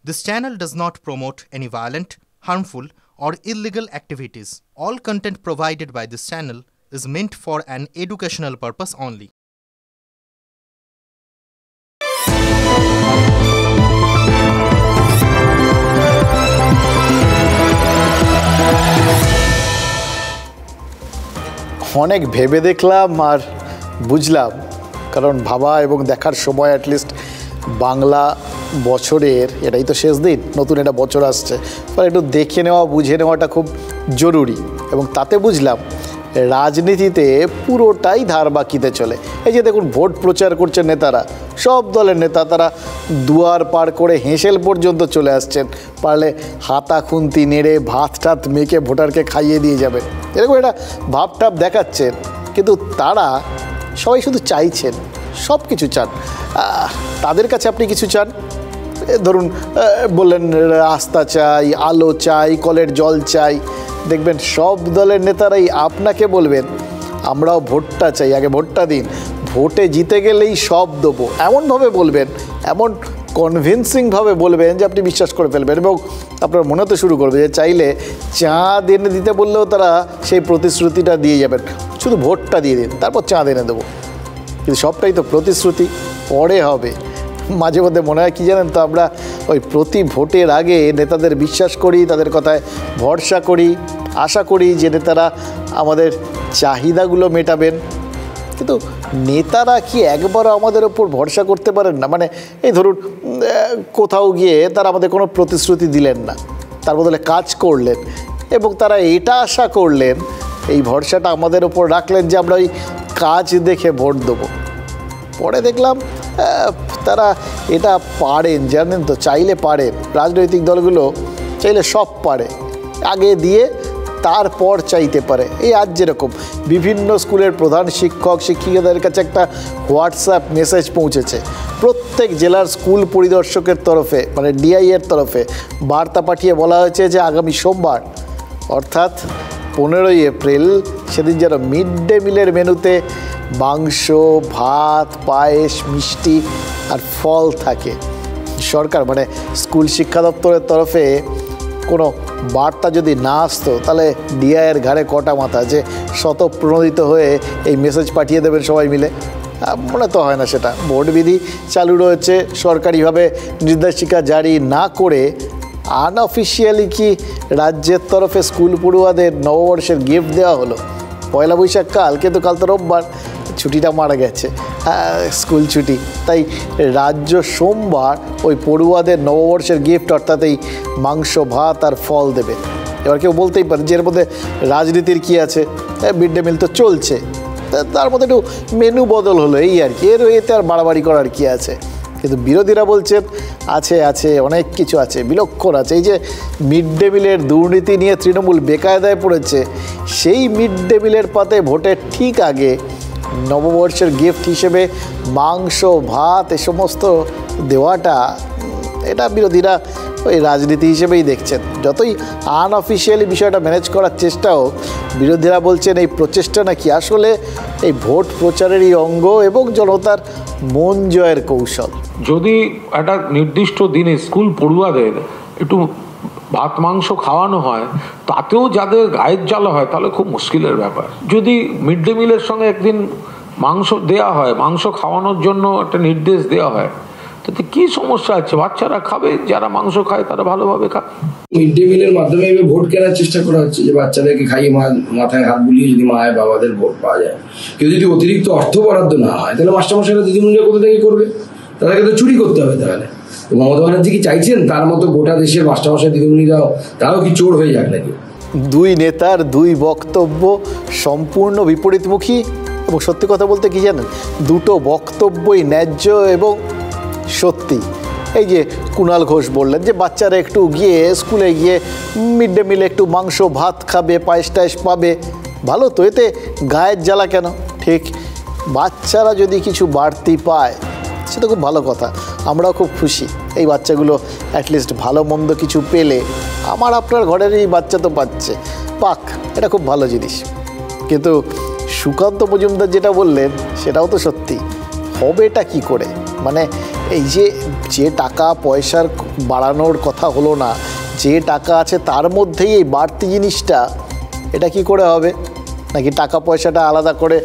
This channel does not promote any violent, harmful, or illegal activities. All content provided by this channel is meant for an educational purpose only. অনেক ভেবে দেখলাম আর বুঝলাম, কারণ ভাবা এবং দেখার সময় অ্যাটলিস্ট বাংলা বছরের এটাই তো শেষ দিন, নতুন একটা বছর আসছে, ফলে একটু দেখে নেওয়া বুঝে নেওয়াটা খুব জরুরি। এবং তাতে বুঝলাম রাজনীতিতে পুরোটাই ধার বাকিতে চলে। এই যে দেখুন, ভোট প্রচার করছে নেতারা, সব দলের নেতা, তারা দুয়ার পার করে হেঁসেল পর্যন্ত চলে আসছেন, পারলে হাতা খুন্তি নেড়ে ভাত টাত মেখে ভোটারকে খাইয়ে দিয়ে যাবে, এরকম একটা ভাবটাপ দেখাচ্ছেন। কিন্তু তারা সবাই শুধু চাইছেন, সব কিছু চান। তাদের কাছে আপনি কিছু চান, ধরুন বললেন রাস্তা চাই, আলো চাই, কলের জল চাই, দেখবেন সব দলের নেতারাই আপনাকে বলবেন আমরাও ভোটটা চাই, আগে ভোটটা দিন, ভোটে জিতে গেলেই সব দেবো, এমনভাবে বলবেন, এমন কনভিন্সিংভাবে বলবেন যে আপনি বিশ্বাস করে ফেলবেন এবং আপনার মনে হতে শুরু করবে যে চাইলে চাঁদ এনে দিতে বললেও তারা সেই প্রতিশ্রুতিটা দিয়ে যাবেন, শুধু ভোটটা দিয়ে দিন, তারপর চাঁদ এনে দেবো। কিন্তু সবটাই তো প্রতিশ্রুতি, পরে হবে। মাঝে মধ্যে মনে হয় কী জানেন তো, আমরা ওই প্রতি ভোটের আগে নেতাদের বিশ্বাস করি, তাদের কথায় ভরসা করি, আশা করি যে নেতারা আমাদের চাহিদাগুলো মেটাবেন। কিন্তু নেতারা কি একবারও আমাদের ওপর ভরসা করতে পারেন না? মানে এই ধরুন কোথাও গিয়ে তারা আমাদের কোনো প্রতিশ্রুতি দিলেন না, তার বদলে কাজ করলেন এবং তারা এটা আশা করলেন, এই ভরসাটা আমাদের ওপর রাখলেন যে আমরা ওই কাজ দেখে ভোট দেবো। পরে দেখলাম তারা এটা পারেন, জানেন তো, চাইলে পারেন, রাজনৈতিক দলগুলো চাইলে সব পারে, আগে দিয়ে তারপর চাইতে পারে। এই আজ যেরকম বিভিন্ন স্কুলের প্রধান শিক্ষক শিক্ষিকাদের কাছে একটা হোয়াটসঅ্যাপ মেসেজ পৌঁছেছে, প্রত্যেক জেলার স্কুল পরিদর্শকের তরফে, মানে ডিআই-এর তরফে বার্তা পাঠিয়ে বলা হয়েছে যে আগামী সোমবার অর্থাৎ 15ই এপ্রিল সেদিন যেন মিড ডে মিলের মেনুতে মাংস, ভাত, পায়েস, মিষ্টি আর ফল থাকে। সরকার মানে স্কুল শিক্ষা দপ্তরের তরফে কোনো বার্তা যদি না আসতো, তাহলে ডিআইয়ের ঘাড়ে কটা মাথা যে স্বতঃপ্রণোদিত হয়ে এই মেসেজ পাঠিয়ে দেবেন সবাই মিলে? মনে তো হয় না সেটা। ভোটবিধি চালু রয়েছে, সরকারিভাবে নির্দেশিকা জারি না করে আনঅফিসিয়ালি কি রাজ্যের তরফে স্কুল পড়ুয়াদের নববর্ষের গিফট দেওয়া হলো? পয়লা বৈশাখ কাল, কিন্তু কাল তো রোববার, ছুটিটা মারা গেছে, স্কুল ছুটি, তাই রাজ্য সোমবার ওই পড়ুয়াদের নববর্ষের গিফট অর্থাৎ এই মাংস, ভাত আর ফল দেবে। এবার কেউ বলতেই পারে যে এর মধ্যে রাজনীতির কী আছে, মিড ডে মিল তো চলছে, তার মধ্যে একটু মেনু বদল হলো, এই আর কি, এতে আর বাড়াবাড়ি করার কী আছে? কিন্তু বিরোধীরা বলছেন আছে, আছে, অনেক কিছু আছে, বিলক্ষণ আছে। এই যে মিড ডে মিলের দুর্নীতি নিয়ে তৃণমূল বেকায়দায় পড়েছে, সেই মিড ডে মিলের পাতে ভোটের ঠিক আগে নববর্ষের গিফট হিসেবে মাংস, ভাত এ সমস্ত দেওয়াটা, এটা বিরোধীরা ওই রাজনীতি হিসেবেই দেখছেন। যতই আনঅফিসিয়ালি বিষয়টা ম্যানেজ করার চেষ্টা হোক, বিরোধীরা বলছেন এই প্রচেষ্টা নাকি আসলে এই ভোট প্রচারেরই অঙ্গ এবং জনতার মন জয়ের কৌশল। যদি একটা নির্দিষ্ট দিনে স্কুল পড়ুয়াদের একটু ভাত মাংস খাওয়ানো হয়, তাতেও যাদের গায়ের জ্বালা হয়, তাহলে খুব মুশকিলের ব্যাপার। যদি মিড ডে মিলের সঙ্গে একদিন মাংস দেওয়া হয়, মাংস খাওয়ানোর জন্য একটা নির্দেশ দেওয়া হয়, তাতে কি সমস্যা আছে? বাচ্চারা খাবে, যারা মাংস খায় তারা ভালোভাবে খায়। মিড ডে মিলের মাধ্যমে ভোট কেনার চেষ্টা করা হচ্ছে, যে বাচ্চাদেরকে খাইয়ে মাথায় হাত বুলিয়ে যদি মায়ের বাবাদের ভোট পাওয়া যায়। কেউ যদি অতিরিক্ত অর্থ বরাদ্দ না হয়, তাহলে মাস্টারমশাইরা দিদিমণিরা কোথা থেকে করবে? তাদেরকে তো চুরি করতে হবে। তাহলে মমতা ব্যানার্জি কি চাইছেন তার মতো গোটা দেশের মাস্টারমশাই দিদিমণিরাও তারাও কি চোর হয়ে যাক নাকি? দুই নেতার দুই বক্তব্য সম্পূর্ণ বিপরীতমুখী, এবং সত্যি কথা বলতে কি জানেন, দুটো বক্তব্যই ন্যায্য এবং সত্যি। এই যে কুণাল ঘোষ বললেন যে বাচ্চারা একটু গিয়ে স্কুলে গিয়ে মিড ডে মিলে একটু মাংস ভাত খাবে, পায়েস টায়েস পাবে, ভালো তো, এতে গায়ের জ্বালা কেন? ঠিক, বাচ্চারা যদি কিছু বাড়তি পায় সেটা খুব ভালো কথা, আমরাও খুব খুশি। এই বাচ্চাগুলো অ্যাটলিস্ট ভালো মন্দ কিছু পেলে, আমার আপনার ঘরেরই বাচ্চা তো পাচ্ছে, পাক, এটা খুব ভালো জিনিস। কিন্তু সুকান্ত মজুমদার যেটা বললেন সেটাও তো সত্যি, হবেটা কি করে? মানে এই যে টাকা পয়সার বাড়ানোর কথা হলো না, যে টাকা আছে তার মধ্যেই এই বাড়তি জিনিসটা, এটা কি করে হবে? নাকি টাকা পয়সাটা আলাদা করে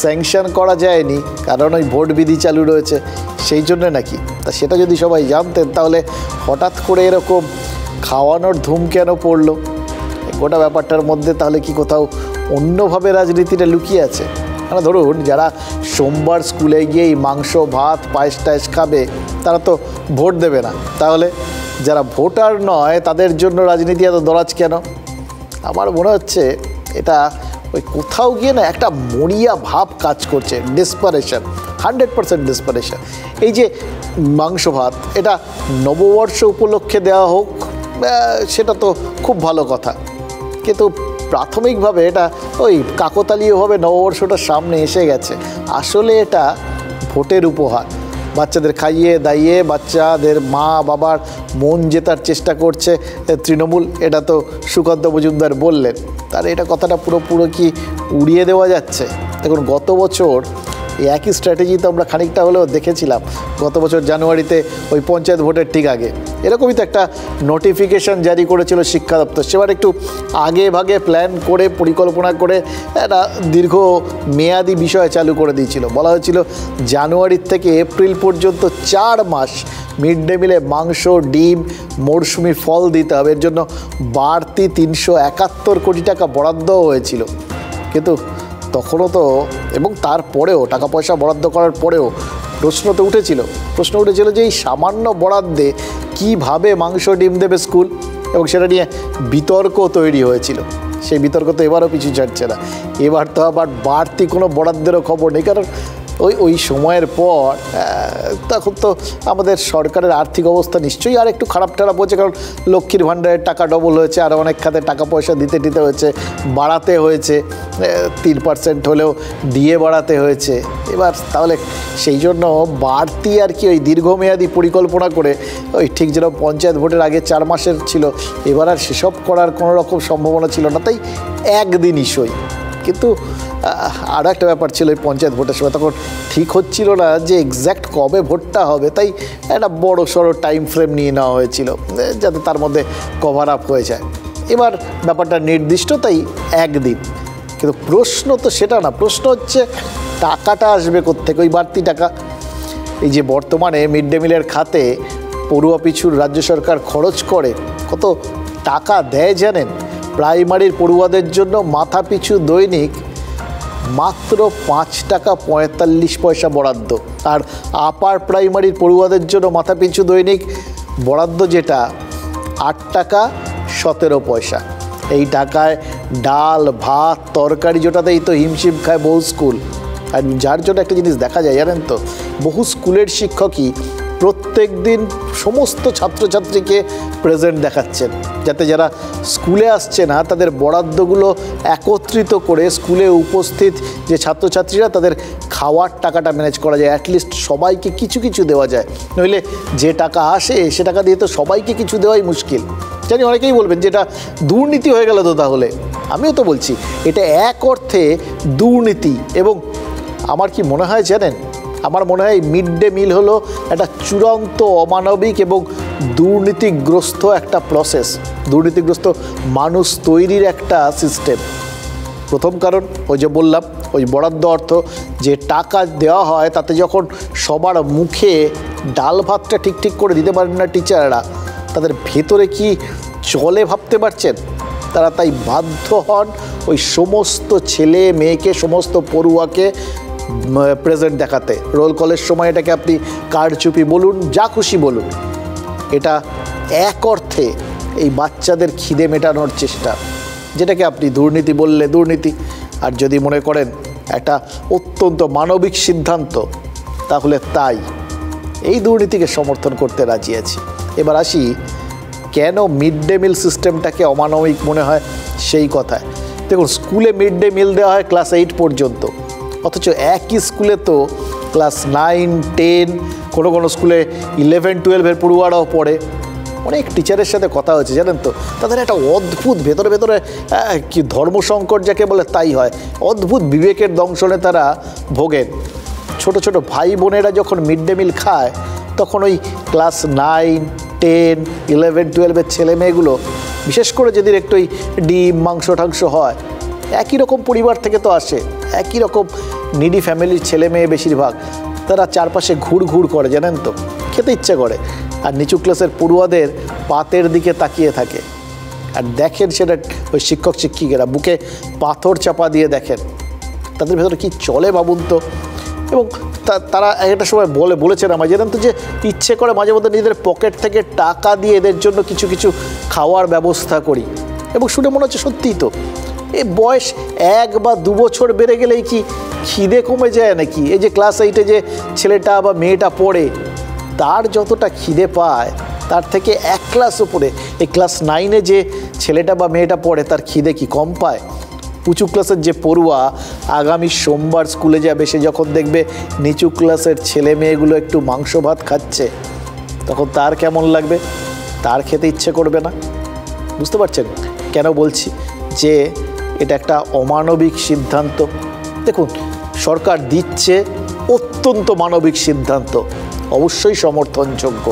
স্যাংশন করা যায়নি কারণ ওই ভোট বিধি চালু রয়েছে সেই জন্য নাকি? তা সেটা যদি সবাই জানতেন তাহলে হঠাৎ করে এরকম খাওয়ানোর ধুম কেন পড়লো? গোটা ব্যাপারটার মধ্যে তাহলে কি কোথাও অন্যভাবে রাজনীতিটা লুকিয়ে আছে? মানে ধরুন যারা সোমবার স্কুলে গিয়ে এই মাংস ভাত পায়েস টায়েস খাবে তারা তো ভোট দেবে না, তাহলে যারা ভোটার নয় তাদের জন্য রাজনীতি এত দরাজ কেন? আমার মনে হচ্ছে এটা ওই কোথাও গিয়ে না একটা মরিয়া ভাব কাজ করছে, ডেসপারেশন, 100% ডেসপারেশন। এই যে মাংস ভাত, এটা নববর্ষ উপলক্ষে দেওয়া হোক সেটা তো খুব ভালো কথা, কিন্তু প্রাথমিকভাবে এটা ওই কাকতালীয়ভাবে নববর্ষটার সামনে এসে গেছে। আসলে এটা ভোটের উপহার, বাচ্চাদের খাইয়ে দাইয়ে বাচ্চাদের মা বাবার মন জেতার চেষ্টা করছে তৃণমূল, এটা তো সুকান্ত মজুমদার বললেন। তার এটা কথাটা পুরো কি উড়িয়ে দেওয়া যাচ্ছে? দেখুন গত বছর এই একই স্ট্র্যাটেজি তো আমরা খানিকটা হলেও দেখেছিলাম। গত বছর জানুয়ারিতে ওই পঞ্চায়েত ভোটের ঠিক আগে এরকমই তো একটা নোটিফিকেশান জারি করেছিল শিক্ষা দপ্তর। সেবার একটু আগে ভাগে প্ল্যান করে পরিকল্পনা করে একটা দীর্ঘ মেয়াদি বিষয় চালু করে দিয়েছিল। বলা হয়েছিল জানুয়ারির থেকে এপ্রিল পর্যন্ত 4 মাস মিড ডে মিলে মাংস, ডিম, মরশুমি ফল দিতে হবে। এর জন্য বাড়তি 371 কোটি টাকা বরাদ্দ হয়েছিল। কিন্তু তখনও তো, এবং তারপরেও টাকা পয়সা বরাদ্দ করার পরেও প্রশ্ন উঠেছিল যে এই সামান্য বরাদ্দে কিভাবে মাংস ডিম দেবে স্কুল, এবং সেটা নিয়ে বিতর্ক তৈরি হয়েছিল। সেই বিতর্ক তো এবারও পিছু ছাড়ছে না। এবার তো আবার বাড়তি কোনো বরাদ্দেরও খবর নেই, কারণ ওই সময়ের পর তখন তো আমাদের সরকারের আর্থিক অবস্থা নিশ্চয়ই আর একটু খারাপ হচ্ছে, কারণ লক্ষ্মীর ভাণ্ডারের টাকা ডবল হয়েছে, আর অনেক খাতে টাকা পয়সা দিতে হয়েছে, বাড়াতে হয়েছে, 3% হলেও দিয়ে বাড়াতে হয়েছে। এবার তাহলে সেই জন্য বাড়তি আর কি ওই দীর্ঘমেয়াদী পরিকল্পনা করে ওই ঠিক যেরকম পঞ্চায়েত ভোটের আগে 4 মাসের ছিল, এবার আর সেসব করার কোনো রকম সম্ভাবনা ছিল না, তাই একদিনই সই। কিন্তু আরও একটা ব্যাপার ছিল এই পঞ্চায়েত ভোটের সময়, তখন ঠিক হচ্ছিল না যে এক্স্যাক্ট কবে ভোটটা হবে, তাই একটা বড় সড়ো টাইম ফ্রেম নিয়ে নেওয়া হয়েছিল যাতে তার মধ্যে কভার আপ হয়ে যায়। এবার ব্যাপারটা নির্দিষ্ট, তাই একদিন। কিন্তু প্রশ্ন তো সেটা না, প্রশ্ন হচ্ছে টাকাটা আসবে কোত্থেকে, ওই বাড়তি টাকা। এই যে বর্তমানে মিড ডে মিলের খাতে পড়ুয়া পিছু রাজ্য সরকার খরচ করে কত টাকা দেয় জানেন? প্রাইমারির পড়ুয়াদের জন্য মাথা পিছু দৈনিক মাত্র 5 টাকা 45 পয়সা বরাদ্দ, আর আপার প্রাইমারির পড়ুয়াদের জন্য মাথা পিছু দৈনিক বরাদ্দ যেটা 8 টাকা 17 পয়সা। এই টাকায় ডাল ভাত তরকারি জোটাতেই তো হিমশিম খায় বহু স্কুল। আর যার জন্য একটা জিনিস দেখা যায় জানেন তো, বহু স্কুলের শিক্ষকই প্রত্যেক দিন সমস্ত ছাত্রছাত্রীকে প্রেজেন্ট দেখাচ্ছেন, যাতে যারা স্কুলে আসছে না তাদের বরাদ্দগুলো একত্রিত করে স্কুলে উপস্থিত যে ছাত্রছাত্রীরা তাদের খাওয়ার টাকাটা ম্যানেজ করা যায়, অ্যাটলিস্ট সবাইকে কিছু দেওয়া যায়। নইলে যে টাকা আসে সে টাকা দিয়ে তো সবাইকে কিছু দেওয়াই মুশকিল। জানি অনেকেই বলবেন যে এটা দুর্নীতি হয়ে গেল তো, তাহলে আমিও তো বলছি এটা এক অর্থে দুর্নীতি। এবং আমার কি মনে হয় জানেন, আমার মনে হয় মিড ডে মিল হলো একটা চূড়ান্ত অমানবিক এবং দুর্নীতিগ্রস্ত একটা প্রসেস, দুর্নীতিগ্রস্ত মানুষ তৈরির একটা সিস্টেম। প্রথম কারণ ওই যে বললাম, ওই বরাদ্দ অর্থ যে টাকা দেওয়া হয় তাতে যখন সবার মুখে ডাল ভাতটা ঠিক করে দিতে পারেন না টিচাররা, তাদের ভেতরে কি চলে ভাবতে পারছেন? তারা তাই বাধ্য হন ওই সমস্ত ছেলে মেয়েকে, সমস্ত পড়ুয়াকে প্রেজেন্ট দেখাতে। রোল কলের সময় এটাকে আপনি কারচুপি বলুন, যা খুশি বলুন, এটা এক অর্থে এই বাচ্চাদের খিদে মেটানোর চেষ্টা, যেটাকে আপনি দুর্নীতি বললে দুর্নীতি। আর যদি মনে করেন একটা অত্যন্ত মানবিক সিদ্ধান্ত, তাহলে তাই। এই দুর্নীতিকে সমর্থন করতে রাজি আছি। এবার আসি কেন মিড ডে মিল সিস্টেমটাকে অমানবিক মনে হয় সেই কথায়। দেখুন, স্কুলে মিড ডে মিল দেওয়া হয় ক্লাস 8 পর্যন্ত, অথচ একই স্কুলে তো ক্লাস 9, 10, কোনো স্কুলে 11, 12 পড়ুয়ারাও পড়ে। অনেক টিচারের সাথে কথা হয়েছে জানেন তো, তাদের একটা অদ্ভুত ভেতরে কি ধর্মসংকট যাকে বলে তাই হয়, অদ্ভুত বিবেকের দংশনে তারা ভোগেন। ছোট ভাই বোনেরা যখন মিড ডে মিল খায়, তখন ওই ক্লাস 9, 10, 11, 12-এর ছেলে মেয়েগুলো, বিশেষ করে যদি একটু ওই ডিম মাংস টাংস হয়, একই রকম পরিবার থেকে তো আসে, একই রকম নিডি ফ্যামিলির ছেলে মেয়ে বেশিরভাগ, তারা চারপাশে ঘুর করে, জানেন তো, খেতে ইচ্ছে করে। আর নিচু ক্লাসের পড়ুয়াদের পাতের দিকে তাকিয়ে থাকে আর দেখেন সেটা ওই শিক্ষক শিক্ষিকারা বুকে পাথর চাপা দিয়ে দেখেন তাদের ভেতরে কি চলে ভাবুন তো। এবং তারা একটা সময় বলেছেন আমায়, জানেন তো, যে ইচ্ছে করে মাঝে মধ্যে নিজেদের পকেট থেকে টাকা দিয়ে এদের জন্য কিছু কিছু খাওয়ার ব্যবস্থা করি। এবং শুনে মনে হচ্ছে সত্যিই তো, এই বয়স 1 বা 2 বছর বেড়ে গেলেই কি খিদে কমে যায় নাকি? এই যে ক্লাস 8-এ যে ছেলেটা বা মেয়েটা পড়ে, তার যতটা খিদে পায় তার থেকে 1 ক্লাস উপরে এই ক্লাস 9-এ যে ছেলেটা বা মেয়েটা পড়ে, তার খিদে কি কম পায়? উঁচু ক্লাসের যে পড়ুয়া আগামী সোমবার স্কুলে যাবে, সে যখন দেখবে নিচু ক্লাসের ছেলে মেয়েগুলো একটু মাংস ভাত খাচ্ছে, তখন তার কেমন লাগবে? তার খেতে ইচ্ছে করবে না? বুঝতে পারছেন কেন বলছি যে এটা একটা অমানবিক সিদ্ধান্ত? দেখুন, সরকার দিচ্ছে অত্যন্ত মানবিক সিদ্ধান্ত, অবশ্যই সমর্থনযোগ্য।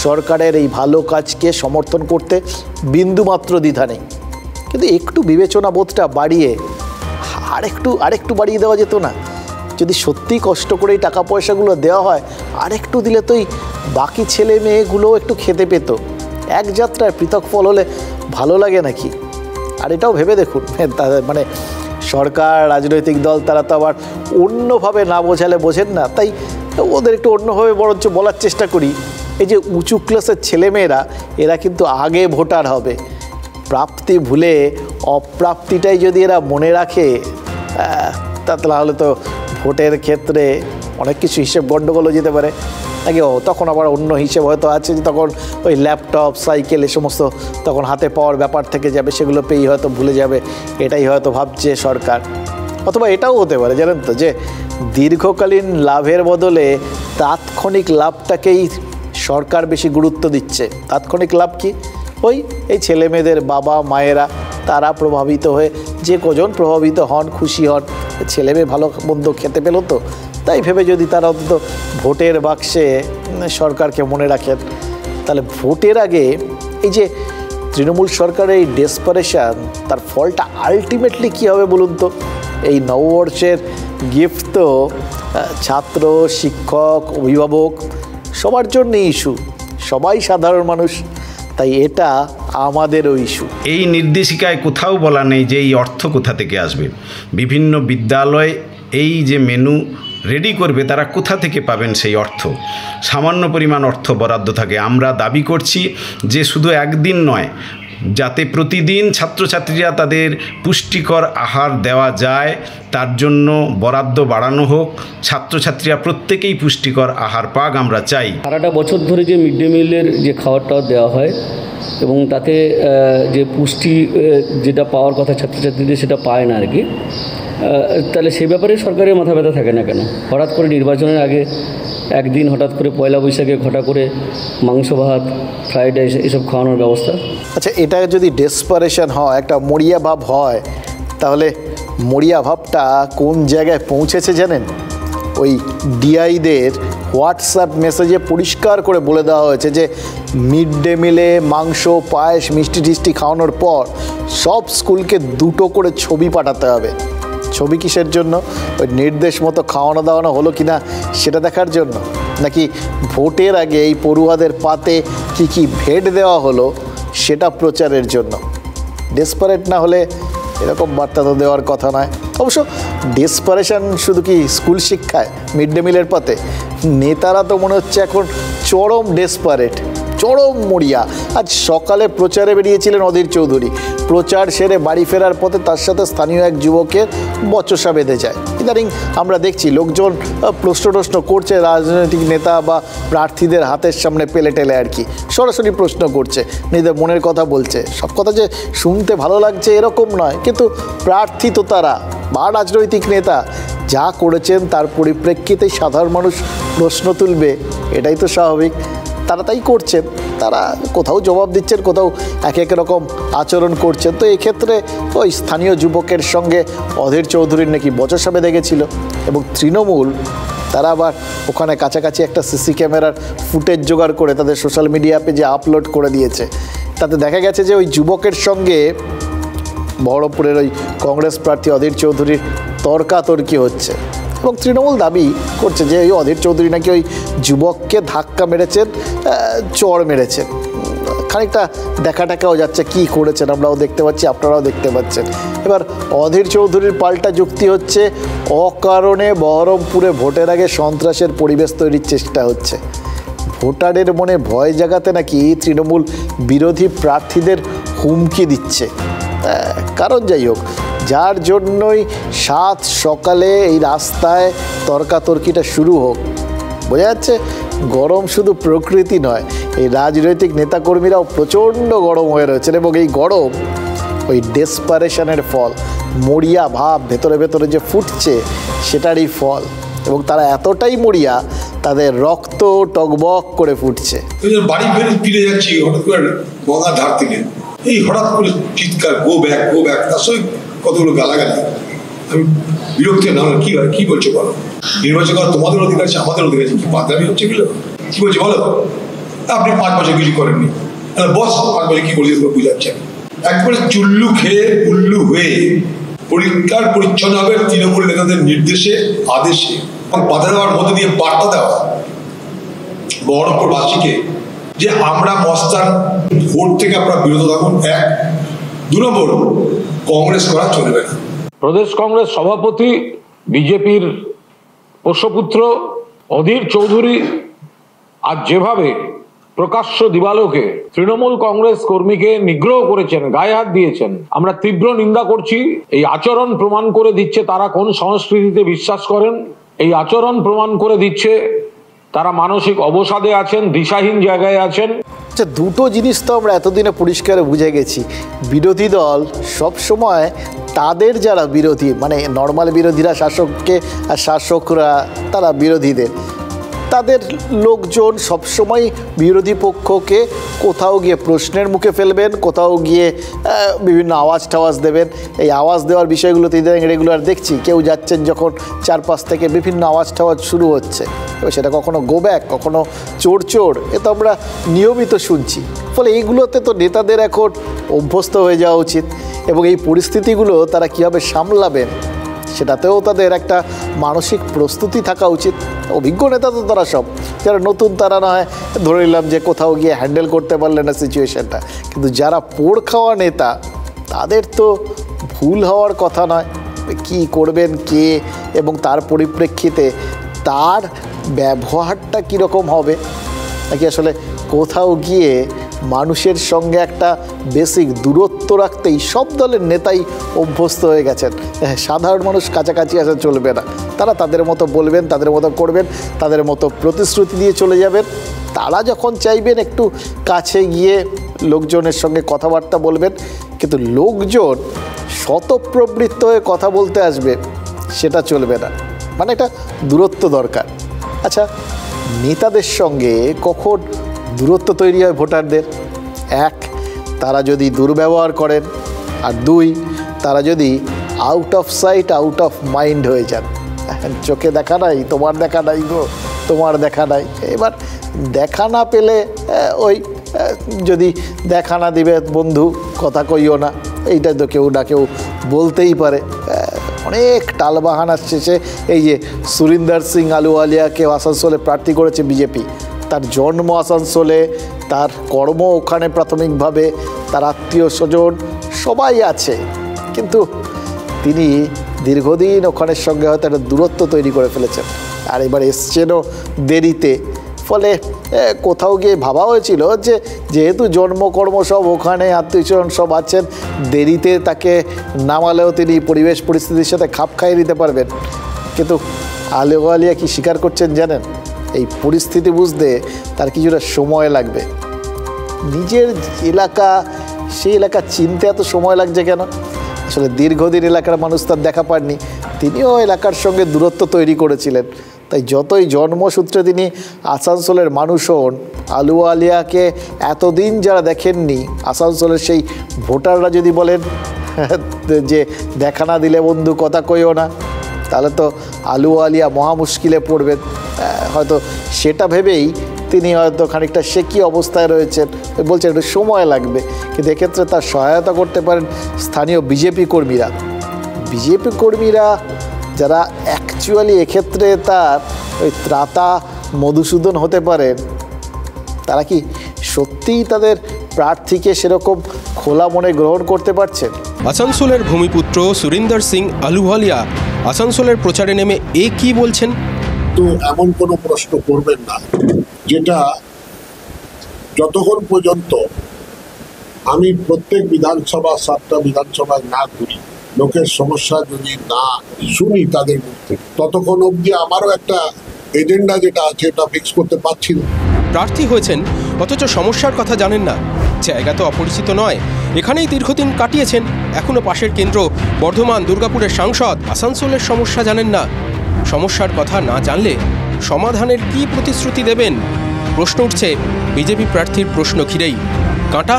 সরকারের এই ভালো কাজকে সমর্থন করতে বিন্দুমাত্র দ্বিধা নেই, কিন্তু একটু বিবেচনা বোধটা বাড়িয়ে আরেকটু বাড়িয়ে দেওয়া যেত না? যদি সত্যিই কষ্ট করে এই টাকা পয়সাগুলো দেওয়া হয়, আরেকটু দিলে তো এই বাকি ছেলে মেয়েগুলোও একটু খেতে পেত। এক যাত্রায় পৃথক ফল হলে ভালো লাগে নাকি? আর এটাও ভেবে দেখুন, মানে সরকার, রাজনৈতিক দল, তারা তো আবার অন্যভাবে না বোঝালে বোঝেন না, তাই ওদের একটু অন্যভাবে বরঞ্চ বলার চেষ্টা করি। এই যে উঁচু ক্লাসের ছেলেমেয়েরা, এরা কিন্তু আগে ভোটার হবে। প্রাপ্তি ভুলে অপ্রাপ্তিটাই যদি এরা মনে রাখে, তাহলে তো ভোটের ক্ষেত্রে অনেক কিছু হিসেব গণ্ডগোলও যেতে পারে নাকি। তখন আবার অন্য হিসেব হয়তো আছে, যে তখন ওই ল্যাপটপ, সাইকেল, এ সমস্ত তখন হাতে পাওয়ার ব্যাপার থেকে যাবে, সেগুলো পেয়েই হয়তো ভুলে যাবে, এটাই হয়তো ভাবছে সরকার। অথবা এটাও হতে পারে, জানেন তো, যে দীর্ঘকালীন লাভের বদলে তাৎক্ষণিক লাভটাকেই সরকার বেশি গুরুত্ব দিচ্ছে। তাৎক্ষণিক লাভ কি? ওই এই ছেলে মেয়েদের বাবা মায়েরা, তারা প্রভাবিত হয়ে, যে কজন প্রভাবিত হন, খুশি হন, ছেলে মেয়ে ভালো মন্দ খেতে পেল তো, তাই ভেবে যদি তারা অন্তত ভোটের বাক্সে সরকারকে মনে রাখেন, তাহলে ভোটের আগে এই যে তৃণমূল সরকারের এই ডেসপারেশন, তার ফলটা আলটিমেটলি কী হবে বলুন তো? এই নববর্ষের গিফট তো ছাত্র, শিক্ষক, অভিভাবক সবার জন্যই ইস্যু, সবাই সাধারণ মানুষ, তাই এটা আমাদেরও ইস্যু। এই নির্দেশিকায় কোথাও বলা নেই যে এই অর্থ কোথা থেকে আসবে। বিভিন্ন বিদ্যালয় এই যে মেনু রেডি করবে, তারা কোথা থেকে পাবেন সেই অর্থ? সামান্য পরিমাণ অর্থ বরাদ্দ থাকে। আমরা দাবি করছি যে শুধু একদিন নয়, যাতে প্রতিদিন ছাত্রছাত্রীরা তাদের পুষ্টিকর আহার দেওয়া যায়, তার জন্য বরাদ্দ বাড়ানো হোক। ছাত্রছাত্রীরা প্রত্যেকেই পুষ্টিকর আহার পাক, আমরা চাই। সারাটা বছর ধরে যে মিড ডে মিলের যে খাবারটা দেওয়া হয় এবং তাতে যে পুষ্টি যেটা পাওয়ার কথা ছাত্রছাত্রীদের, সেটা পায় না আর কি। তাহলে সে ব্যাপারে সরকারের মাথা ব্যথা থাকে না কেন? হঠাৎ করে নির্বাচনের আগে একদিন, হঠাৎ করে পয়লা বৈশাখে ঘটা করে মাংস ভাত, ফ্রাইড রাইস এসব খাওয়ানোর ব্যবস্থা। আচ্ছা, এটা যদি ডেসপারেশন হয়, একটা মরিয়া ভাব হয়, তাহলে মরিয়া ভাবটা কোন জায়গায় পৌঁছেছে জানেন? ওই ডিআইদের হোয়াটসঅ্যাপ মেসেজে পরিষ্কার করে বলে দেওয়া হয়েছে যে মিড ডে মিলে মাংস, পায়েস, মিষ্টি টিষ্টি খাওয়ানোর পর সব স্কুলকে 2টো করে ছবি পাঠাতে হবে। ছবি কিসের জন্য? ওই নির্দেশ মতো খাওয়ানো দাওয়ানো হলো কিনা সেটা দেখার জন্য, নাকি ভোটের আগে এই পড়ুয়াদের পাতে কি কি ভেট দেওয়া হলো সেটা প্রচারের জন্য? ডেসপারেট না হলে এরকম বার্তা তো দেওয়ার কথা নয়। অবশ্য ডেসপারেশন শুধু কি স্কুল শিক্ষায়, মিড ডে মিলের পাতে? নেতারা তো মনে হচ্ছে এখন চরম ডেসপারেট, চরম মরিয়া। আজ সকালে প্রচারে বেরিয়েছিলেন অধীর চৌধুরী, প্রচার সেরে বাড়ি ফেরার পথে তার সাথে স্থানীয় এক যুবকের বচসা বেঁধে যায়। ইদানিং আমরা দেখছি লোকজন প্রশ্ন করছে রাজনৈতিক নেতা বা প্রার্থীদের হাতের সামনে পেলে টেলে আর কি, সরাসরি প্রশ্ন করছে, নিজেদের মনের কথা বলছে। সব কথা যে শুনতে ভালো লাগছে এরকম নয়, কিন্তু প্রার্থী তো তারা বা রাজনৈতিক নেতা, যা করেছেন তার পরিপ্রেক্ষিতেই সাধারণ মানুষ প্রশ্ন তুলবে, এটাই তো স্বাভাবিক। তারা তাই করছেন, তারা কোথাও জবাব দিচ্ছেন, কোথাও এক রকম আচরণ করছেন। তো এক্ষেত্রে ওই স্থানীয় যুবকের সঙ্গে অধীর চৌধুরীর নাকি বচসা বেঁধে গেছিল, এবং তৃণমূল তারা আবার ওখানে কাছাকাছি একটা সিসি ক্যামেরার ফুটেজ জোগাড় করে তাদের সোশ্যাল মিডিয়া পেজে আপলোড করে দিয়েছে। তাতে দেখা গেছে যে ওই যুবকের সঙ্গে বহরমপুরের ওই কংগ্রেস প্রার্থী অধীর চৌধুরীর তর্কাতর্কি হচ্ছে এবং তৃণমূল দাবি করছে যে ওই অধীর চৌধুরী নাকি ওই যুবককে ধাক্কা মেরেছেন, চড় মেরেছেন। খানিকটা দেখাটাকাও যাচ্ছে কী করেছেন, আমরাও দেখতে পাচ্ছি, আপনারাও দেখতে পাচ্ছেন। এবার অধীর চৌধুরীর পাল্টা যুক্তি হচ্ছে অকারণে বহরমপুরে ভোটের আগে সন্ত্রাসের পরিবেশ তৈরির চেষ্টা হচ্ছে। ভোটারের মনে ভয় জাগাতে নাকি তৃণমূল বিরোধী প্রার্থীদের হুমকি দিচ্ছে। কারণ যাই হোক, যার জন্যই 7 সকালে এই রাস্তায় তর্কাতর্কিটা শুরু হোক, বোঝা যাচ্ছে গরম শুধু প্রকৃতি নয়, এই রাজনৈতিক নেতাকর্মীরাও প্রচণ্ড গরম হয়ে রয়েছেন এবং এই গরম ওই ডেসপারেশনের ফল, মরিয়া ভাব ভেতরে ভেতরে যে ফুটছে সেটারই ফল। এবং তারা এতটাই মরিয়া, তাদের রক্ত টকবক করে ফুটছে। বাড়ি ফিরে যাচ্ছি হঠাৎ করে গঙ্গার ধার থেকে, এই হঠাৎ করে চিৎকার, গো ব্যাক গো ব্যাক, তার সঙ্গে কতগুলো গালাগালি। আমি বিরক্তি না, কি হয়, কি বলছো বলো? নির্বাচন করা তোমাদের অধিকার আছে, আমাদের অধিকার আছে, কি বাদামি হচ্ছে এগুলো? কি বলছে বলো? আপনি 5 বছর কিছু করেননি, বস 5 বছর কি বলছে বুঝাচ্ছেন। একবারে চুল্লু খেয়ে উল্লু হয়ে পরিষ্কার পরিচ্ছন্ন হবে তৃণমূল নেতাদের নির্দেশে আদেশে বাধা দেওয়ার মধ্যে দিয়ে বার্তা দেওয়া বহরমপুরবাসীকে যে আমরা মস্তান, ভোট থেকে আপনারা বিরত থাকুন। 1, 2 নম্বর, কংগ্রেস করা চলবে না। প্রদেশ কংগ্রেস সভাপতি বিজেপির পোষ্যপুত্র অধীর চৌধুরী আজ যেভাবে প্রকাশ্য দিবালোকে তৃণমূল কংগ্রেস কর্মীকে নিগ্রহ করেছেন, গায়ে হাত দিয়েছেন, আমরা তীব্র নিন্দা করছি। এই আচরণ প্রমাণ করে দিচ্ছে তারা কোন সংস্কৃতিতে বিশ্বাস করেন। এই আচরণ প্রমাণ করে দিচ্ছে তারা মানসিক অবসাদে আছেন, দিশাহীন জায়গায় আছেন। আচ্ছা, দুটো জিনিস তো আমরা এতদিনে পরিষ্কার বুঝে গেছি। বিরোধী দল সব সময় তাদের যারা বিরোধী, মানে নর্মাল বিরোধীরা শাসককে আর শাসকরা তারা বিরোধীদের, তাদের লোকজন সবসময় বিরোধী পক্ষকে কোথাও গিয়ে প্রশ্নের মুখে ফেলবেন, কোথাও গিয়ে বিভিন্ন আওয়াজ টাওয়াজ দেবেন। এই আওয়াজ দেওয়ার বিষয়গুলোতে রেগুলার দেখছি, কেউ যাচ্ছেন যখন চারপাশ থেকে বিভিন্ন আওয়াজ টাওয়াজ শুরু হচ্ছে, এবার সেটা কখনো গো ব্যাক, কখনো চোর চোর, এ তো আমরা নিয়মিত শুনছি। ফলে এইগুলোতে তো নেতাদের এখন অভ্যস্ত হয়ে যাওয়া উচিত এবং এই পরিস্থিতিগুলো তারা কীভাবে সামলাবেন সেটাতেও তাদের একটা মানসিক প্রস্তুতি থাকা উচিত। অভিজ্ঞ নেতা তো তারা সব, যারা নতুন তারা নয় ধরে নিলাম যে কোথাও গিয়ে হ্যান্ডেল করতে পারলেন না সিচুয়েশানটা, কিন্তু যারা পোড় খাওয়া নেতা তাদের তো ভুল হওয়ার কথা নয়। কি করবেন কে এবং তার পরিপ্রেক্ষিতে তার ব্যবহারটা কীরকম হবে, নাকি আসলে কোথাও গিয়ে মানুষের সঙ্গে একটা বেসিক দূরত্ব রাখতেই সব দলের নেতাই অভ্যস্ত হয়ে গেছেন। সাধারণ মানুষ কাছাকাছি আসা চলবে না, তারা তাদের মতো বলবেন, তাদের মতো করবেন, তাদের মতো প্রতিশ্রুতি দিয়ে চলে যাবেন। তারা যখন চাইবেন একটু কাছে গিয়ে লোকজনের সঙ্গে কথাবার্তা বলবেন, কিন্তু লোকজন স্বতঃপ্রবৃত্ত হয়ে কথা বলতে আসবে সেটা চলবে না, মানে একটা দূরত্ব দরকার। আচ্ছা, নেতাদের সঙ্গে কখন দূরত্ব তৈরি হয় ভোটারদের? 1, তারা যদি দুর্ব্যবহার করেন, আর 2, তারা যদি out of sight out of mind হয়ে যান। চোখে দেখা নাই, তোমার দেখা নাই গো, তোমার দেখা নাই। এবার দেখা না পেলে ওই যদি দেখা না দিবে বন্ধু কথা কইও না, এইটা তো কেউ না কেউ বলতেই পারে। অনেক টালবাহানার শেষে এই যে সুরিন্দর সিং আলুওয়ালিয়াকে আসানসোলে প্রার্থী করেছে বিজেপি, তার জন্ম আসানসোলে, তার কর্ম ওখানে প্রাথমিকভাবে, তার আত্মীয় স্বজন সবাই আছে, কিন্তু তিনি দীর্ঘদিন ওখানের সঙ্গে হয়তো একটা দূরত্ব তৈরি করে ফেলেছেন, আর এবার এসছেনও দেরিতে। ফলে কোথাও গিয়ে ভাবা হয়েছিল যে যেহেতু জন্মকর্ম সব ওখানে, আত্মীয় স্বজন সব আছেন, দেরিতে তাকে নামালেও তিনি পরিবেশ পরিস্থিতির সাথে খাপ খাইয়ে নিতে পারবেন। কিন্তু আলুওয়ালিয়া কি স্বীকার করছেন জানেন? এই পরিস্থিতি বুঝতে তার কিছুটা সময় লাগবে। নিজের এলাকা, সেই এলাকা চিনতে এত সময় লাগছে কেন? আসলে দীর্ঘদিন এলাকার মানুষ তার দেখা পাননি, তিনিও এলাকার সঙ্গে দূরত্ব তৈরি করেছিলেন। তাই যতই জন্মসূত্রে তিনি আসানসোলের মানুষ হন, আলুওয়ালিয়াকে এতদিন যারা দেখেননি, আসানসোলের সেই ভোটাররা যদি বলেন যে দেখা না দিলে বন্ধু কথা কইও না, তাহলে তো আলুওয়ালিয়া মহা মুশকিলে পড়বেন। হয়তো সেটা ভেবেই তিনি হয়তো খানিকটা শেকি অবস্থায় রয়েছেন, বলছেন একটু সময় লাগবে। কিন্তু এক্ষেত্রে তার সহায়তা করতে পারেন স্থানীয় বিজেপি কর্মীরা যারা অ্যাকচুয়ালি এক্ষেত্রে তার ওই ত্রাতা মধুসূদন হতে পারেন। তারা কি সত্যিই তাদের প্রার্থীকে সেরকম খোলা মনে গ্রহণ করতে পারছেন? আসানসোলের ভূমিপুত্র সুরিন্দর সিং আলুওয়ালিয়া আসানসোলের প্রচারে নেমে কি বলছেন? তো এমন কোনো প্রশ্ন করবেন না যেটা যতক্ষণ পর্যন্ত আমি প্রত্যেক বিধানসভা 7টা বিধানসভায় না ঘুরি, লোকের সমস্যা যদি না শুনি তাদের মধ্যে, ততক্ষণ অবধি আমারও একটা এজেন্ডা যেটা আছে এটা ফিক্স করতে পারছি না। প্রার্থী হয়েছেন অথচ সমস্যার কথা জানেন না। জায়গা তো অপরিচিত নয়, এখানেই দীর্ঘদিন কাটিয়েছেন। এখনো পাশের কেন্দ্র বর্ধমান, দুর্গাপুরের সাংসদ আসানসোলের সমস্যা জানেন না। সমস্যার কথা না জানলে সমাধানের কি প্রতিশ্রুতি দেবেন? প্রশ্ন উঠছে বিজেপি প্রার্থীর প্রশ্ন ঘিরেই। কাঁটা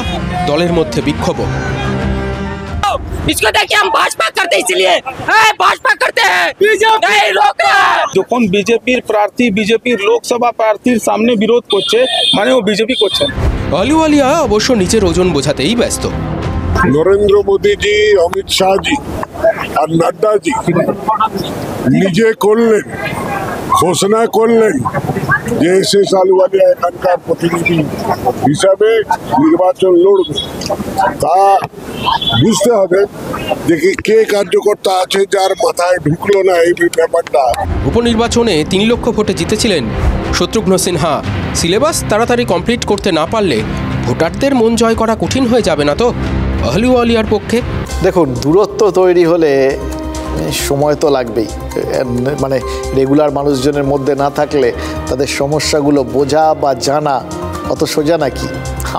দলের মধ্যে বিক্ষোভ। इसको देखिए हम भाजपा करते इसलिए भाजपा करते हैं, नहीं रोकते। যখন বিজেপির প্রার্থী বিজেপির লোকসভা প্রার্থীর সামনে বিরোধ করছে মানে ও বিজেপি করছে। আলুওয়ালিয়া অবশ্য নিজের ওজন বোঝাতেই ব্যস্ত। নরেন্দ্র মোদীজি, অমিত শাহজি আর নাড্ডাজি নিজে করলেন, ঘোষণা করলেন যে এস আলুওয়ালিয়া এখানকার প্রতিনিধি হিসাবে নির্বাচন লড়বে। তা বুঝতে হবে দেখি কে কার্যকর্তা আছে যার মাথায় ঢুকলো না এই ব্যাপারটা। উপনির্বাচনে 3 লক্ষ ভোটে জিতেছিলেন শত্রুঘ্ন সিনহা। সিলেবাস তাড়াতাড়ি কমপ্লিট করতে না পারলে ভোটারদের মন জয় করা কঠিন হয়ে যাবে না তো আলুওয়ালিয়ার পক্ষে? দেখুন, দূরত্ব তৈরি হলে সময় তো লাগবেই। মানে রেগুলার মানুষজনের মধ্যে না থাকলে তাদের সমস্যাগুলো বোঝা বা জানা অত সোজা নাকি?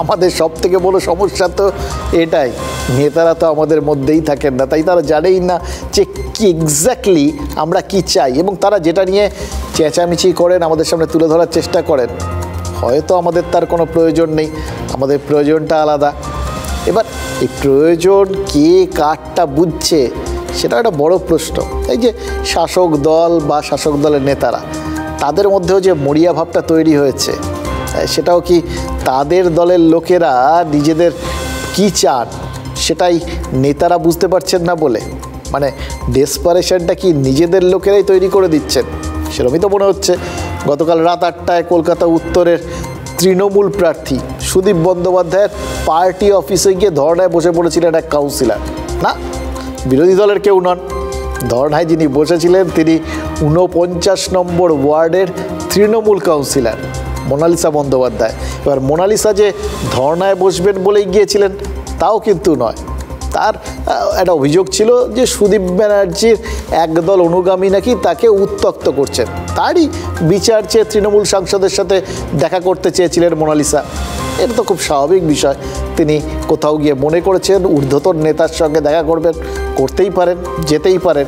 আমাদের সব থেকে বড় সমস্যা তো এটাই, নেতারা তো আমাদের মধ্যেই থাকেন না, তাই তারা জানেই না যে কি এক্স্যাক্টলি আমরা কি চাই, এবং তারা যেটা নিয়ে চেঁচামেচি করেন, আমাদের সামনে তুলে ধরার চেষ্টা করেন, হয়তো আমাদের তার কোনো প্রয়োজন নেই, আমাদের প্রয়োজনটা আলাদা। এবার এই প্রয়োজন কে কারটা বুঝছে সেটা একটা বড় প্রশ্ন। এই যে শাসক দল বা শাসক দলের নেতারা, তাদের মধ্যেও যে মরিয়া ভাবটা তৈরি হয়েছে, সেটাও কি তাদের দলের লোকেরা নিজেদের কি চান সেটাই নেতারা বুঝতে পারছেন না বলে? মানে ডেসপারেশনটা কি নিজেদের লোকেরাই তৈরি করে দিচ্ছেন? সেরকমই তো মনে হচ্ছে। গতকাল রাত 8টায় কলকাতা উত্তরের তৃণমূল প্রার্থী সুদীপ বন্দ্যোপাধ্যায়ের পার্টি অফিসে গিয়ে ধর্নায় বসে পড়েছিলেন এক কাউন্সিলর। না, বিরোধী দলের কেউ নন, ধর্নায় যিনি বসেছিলেন তিনি 49 নম্বর ওয়ার্ডের তৃণমূল কাউন্সিলর মোনালিসা বন্দ্যোপাধ্যায়। এবার মোনালিসা যে ধর্নায় বসবেন বলেই গিয়েছিলেন তাও কিন্তু নয়। তার একটা অভিযোগ ছিল যে সুদীপ ব্যানার্জির একদল অনুগামী নাকি তাকে উত্ত্যক্ত করছেন। তারই বিচার চেয়ে তৃণমূল সাংসদের সাথে দেখা করতে চেয়েছিলেন মোনালিসা। এটা তো খুব স্বাভাবিক বিষয়। তিনি কোথাও গিয়ে মনে করেছেন ঊর্ধ্বতন নেতার সঙ্গে দেখা করবেন, করতেই পারেন, যেতেই পারেন।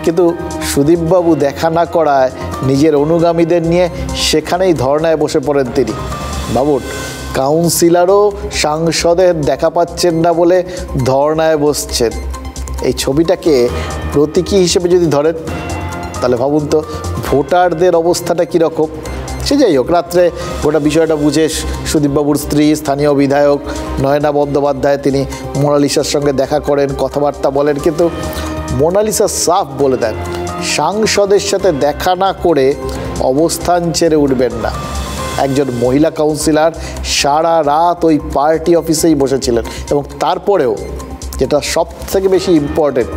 কিন্তু সুদীপবাবু দেখা না করায় নিজের অনুগামীদের নিয়ে সেখানেই ধর্নায় বসে পড়েন তিনি। ভাবুন, কাউন্সিলরও সাংসদের দেখা পাচ্ছেন না বলে ধর্নায় বসছেন। এই ছবিটাকে প্রতীকী হিসেবে যদি ধরেন তাহলে ভাবুন তো ভোটারদের অবস্থাটা কীরকম। সে যাই হোক, রাত্রে গোটা বিষয়টা বুঝে সুদীপবাবুর স্ত্রী স্থানীয় বিধায়ক নয়না বন্দ্যোপাধ্যায় তিনি মোনালিসার সঙ্গে দেখা করেন, কথাবার্তা বলেন। কিন্তু মোনালিসা সাফ বলে দেন, সাংসদের সাথে দেখা না করে অবস্থান ছেড়ে উঠবেন না। একজন মহিলা কাউন্সিলর সারা রাত ওই পার্টি অফিসেই বসেছিলেন, এবং তারপরেও যেটা সব থেকে বেশি ইম্পর্টেন্ট,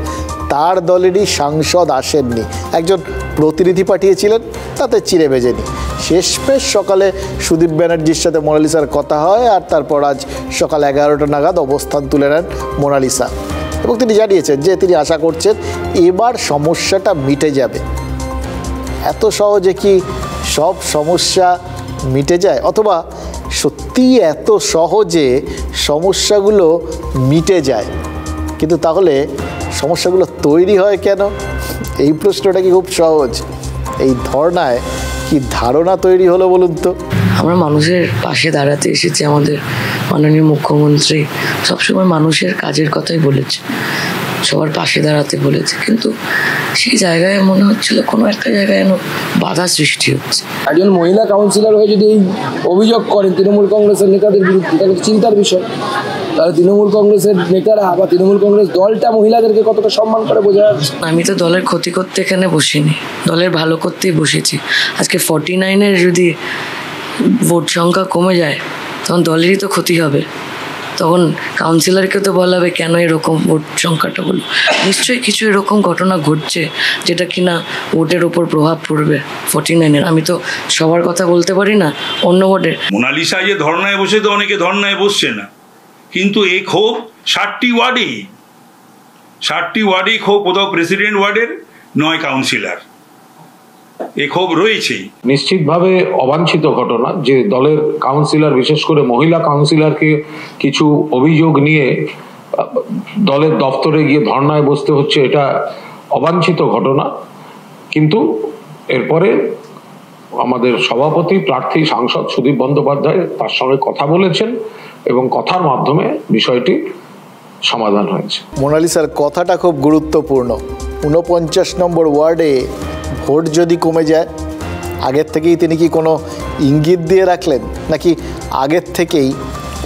তার দলেরই সাংসদ আসেননি, একজন প্রতিনিধি পাঠিয়েছিলেন, তাতে চিড়ে ভেজেনি। শেষমেশ সকালে সুদীপ ব্যানার্জির সাথে মোনালিসার কথা হয়, আর তারপর আজ সকাল 11টা নাগাদ অবস্থান তুলে নেন মোনালিসা, এবং তিনি জানিয়েছেন যে তিনি আশা করছেন এবার সমস্যাটা মিটে যাবে। এত সহজে কি সব সমস্যা মিটে যায়? অথবা সত্যিই এত সহজে সমস্যাগুলো মিটে যায়, কিন্তু তাহলে সমস্যাগুলো তৈরি হয় কেন? এই প্রশ্নটা কি খুব সহজ? এই ধর্নায় কি ধারণা তৈরি হলো বলুন তো? আমরা মানুষের পাশে দাঁড়াতে এসেছি। আমাদের মাননীয় মুখ্যমন্ত্রী সবসময় মানুষের কাজের কথাই বলেছে। সবার পাশে দাঁড়াতে বলেছে, কিন্তু সেই জায়গায় মনে হচ্ছিল কোনো একটা জায়গায় যেন বাধা সৃষ্টি হচ্ছে। একজন মহিলা কাউন্সিলর হয়ে যদি এই অভিযোগ করেন তৃণমূল কংগ্রেসের নেতাদের বিরুদ্ধে, তাহলে চিন্তার বিষয়। তাহলে তৃণমূল কংগ্রেসের নেতারা বা তৃণমূল কংগ্রেস দলটা মহিলাদেরকে কতটা সম্মান করে বোঝা যাচ্ছে। আমি তো দলের ক্ষতি করতে এখানে বসিনি, দলের ভালো করতেই বসেছি। আজকে 49-এর যদি ভোট সংখ্যা কমে যায় তখন দলেরই তো ক্ষতি হবে, তখন কাউন্সিলরকে তো বলা হবে কেন এরকম ভোট সংখ্যাটা হলো। নিশ্চয়ই কিছু এরকম ঘটনা ঘটছে যেটা কিনা ভোটের ওপর প্রভাব পড়বে 49-এর। আমি তো সবার কথা বলতে পারি না, অন্য ভোটের। মোনালিসা যে ধর্নায় বসে, তো অনেকে ধর্নায় বসছে না, কিন্তু এই ক্ষোভ 60টি ওয়ার্ডেই ক্ষোভ, কোথাও প্রেসিডেন্ট ওয়ার্ডের, নয় কাউন্সিলর, এ ক্ষোভ রয়েছেই। নিশ্চিতভাবে অবাঞ্ছিত ঘটনা যে দলের কাউন্সিলর, বিশেষ করে মহিলা কাউন্সিলরকে কিছু অভিযোগ নিয়ে দলের দপ্তরে গিয়ে ধর্নায় বসতে হচ্ছে, এটা অবাঞ্ছিত ঘটনা। কিন্তু এরপরে আমাদের সভাপতি, প্রার্থী, সাংসদ সুদীপ বন্দ্যোপাধ্যায় তার সঙ্গে কথা বলেছেন এবং কথার মাধ্যমে বিষয়টি সমাধান হয়েছে। মোনালিসার কথাটা খুব গুরুত্বপূর্ণ। 49 নম্বর ওয়ার্ডে ভোট যদি কমে যায়, আগের থেকেই তিনি কি কোনো ইঙ্গিত দিয়ে রাখলেন, নাকি আগের থেকেই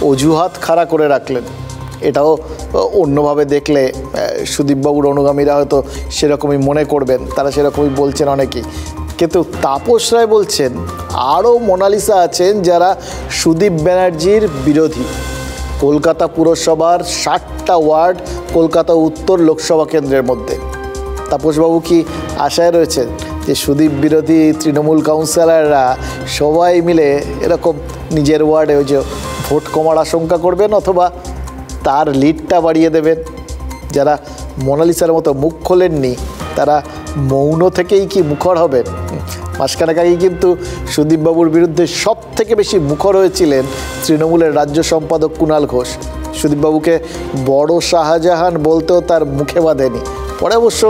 অজুহাত খাড়া করে রাখলেন? এটাও অন্যভাবে দেখলে সুদীপবাবুর অনুগামীরা হয়তো সেরকমই মনে করবেন, তারা সেরকমই বলছেন অনেকেই। কিন্তু তাপস রায় বলছেন আরও মোনালিসা আছেন যারা সুদীপ ব্যানার্জির বিরোধী। কলকাতা পুরসভার 60টা ওয়ার্ড কলকাতা উত্তর লোকসভা কেন্দ্রের মধ্যে। তাপসবাবু কি আশায় রয়েছেন যে সুদীপ বিরোধী তৃণমূল কাউন্সিলররা সবাই মিলে এরকম নিজের ওয়ার্ডে ওই যে ভোট কমার আশঙ্কা করবেন, অথবা তার লিডটা বাড়িয়ে দেবেন? যারা মোনালিসার মতো মুখ খোলেননি তারা মৌন থেকেই কি মুখর হবেন? মাসখানেক আগেই কিন্তু সুদীপবাবুর বিরুদ্ধে সব থেকে বেশি মুখর হয়েছিলেন তৃণমূলের রাজ্য সম্পাদক কুণাল ঘোষ। সুদীপবাবুকে বড় শাহজাহান বলতেও তার মুখে বাঁধেনি। পরে অবশ্য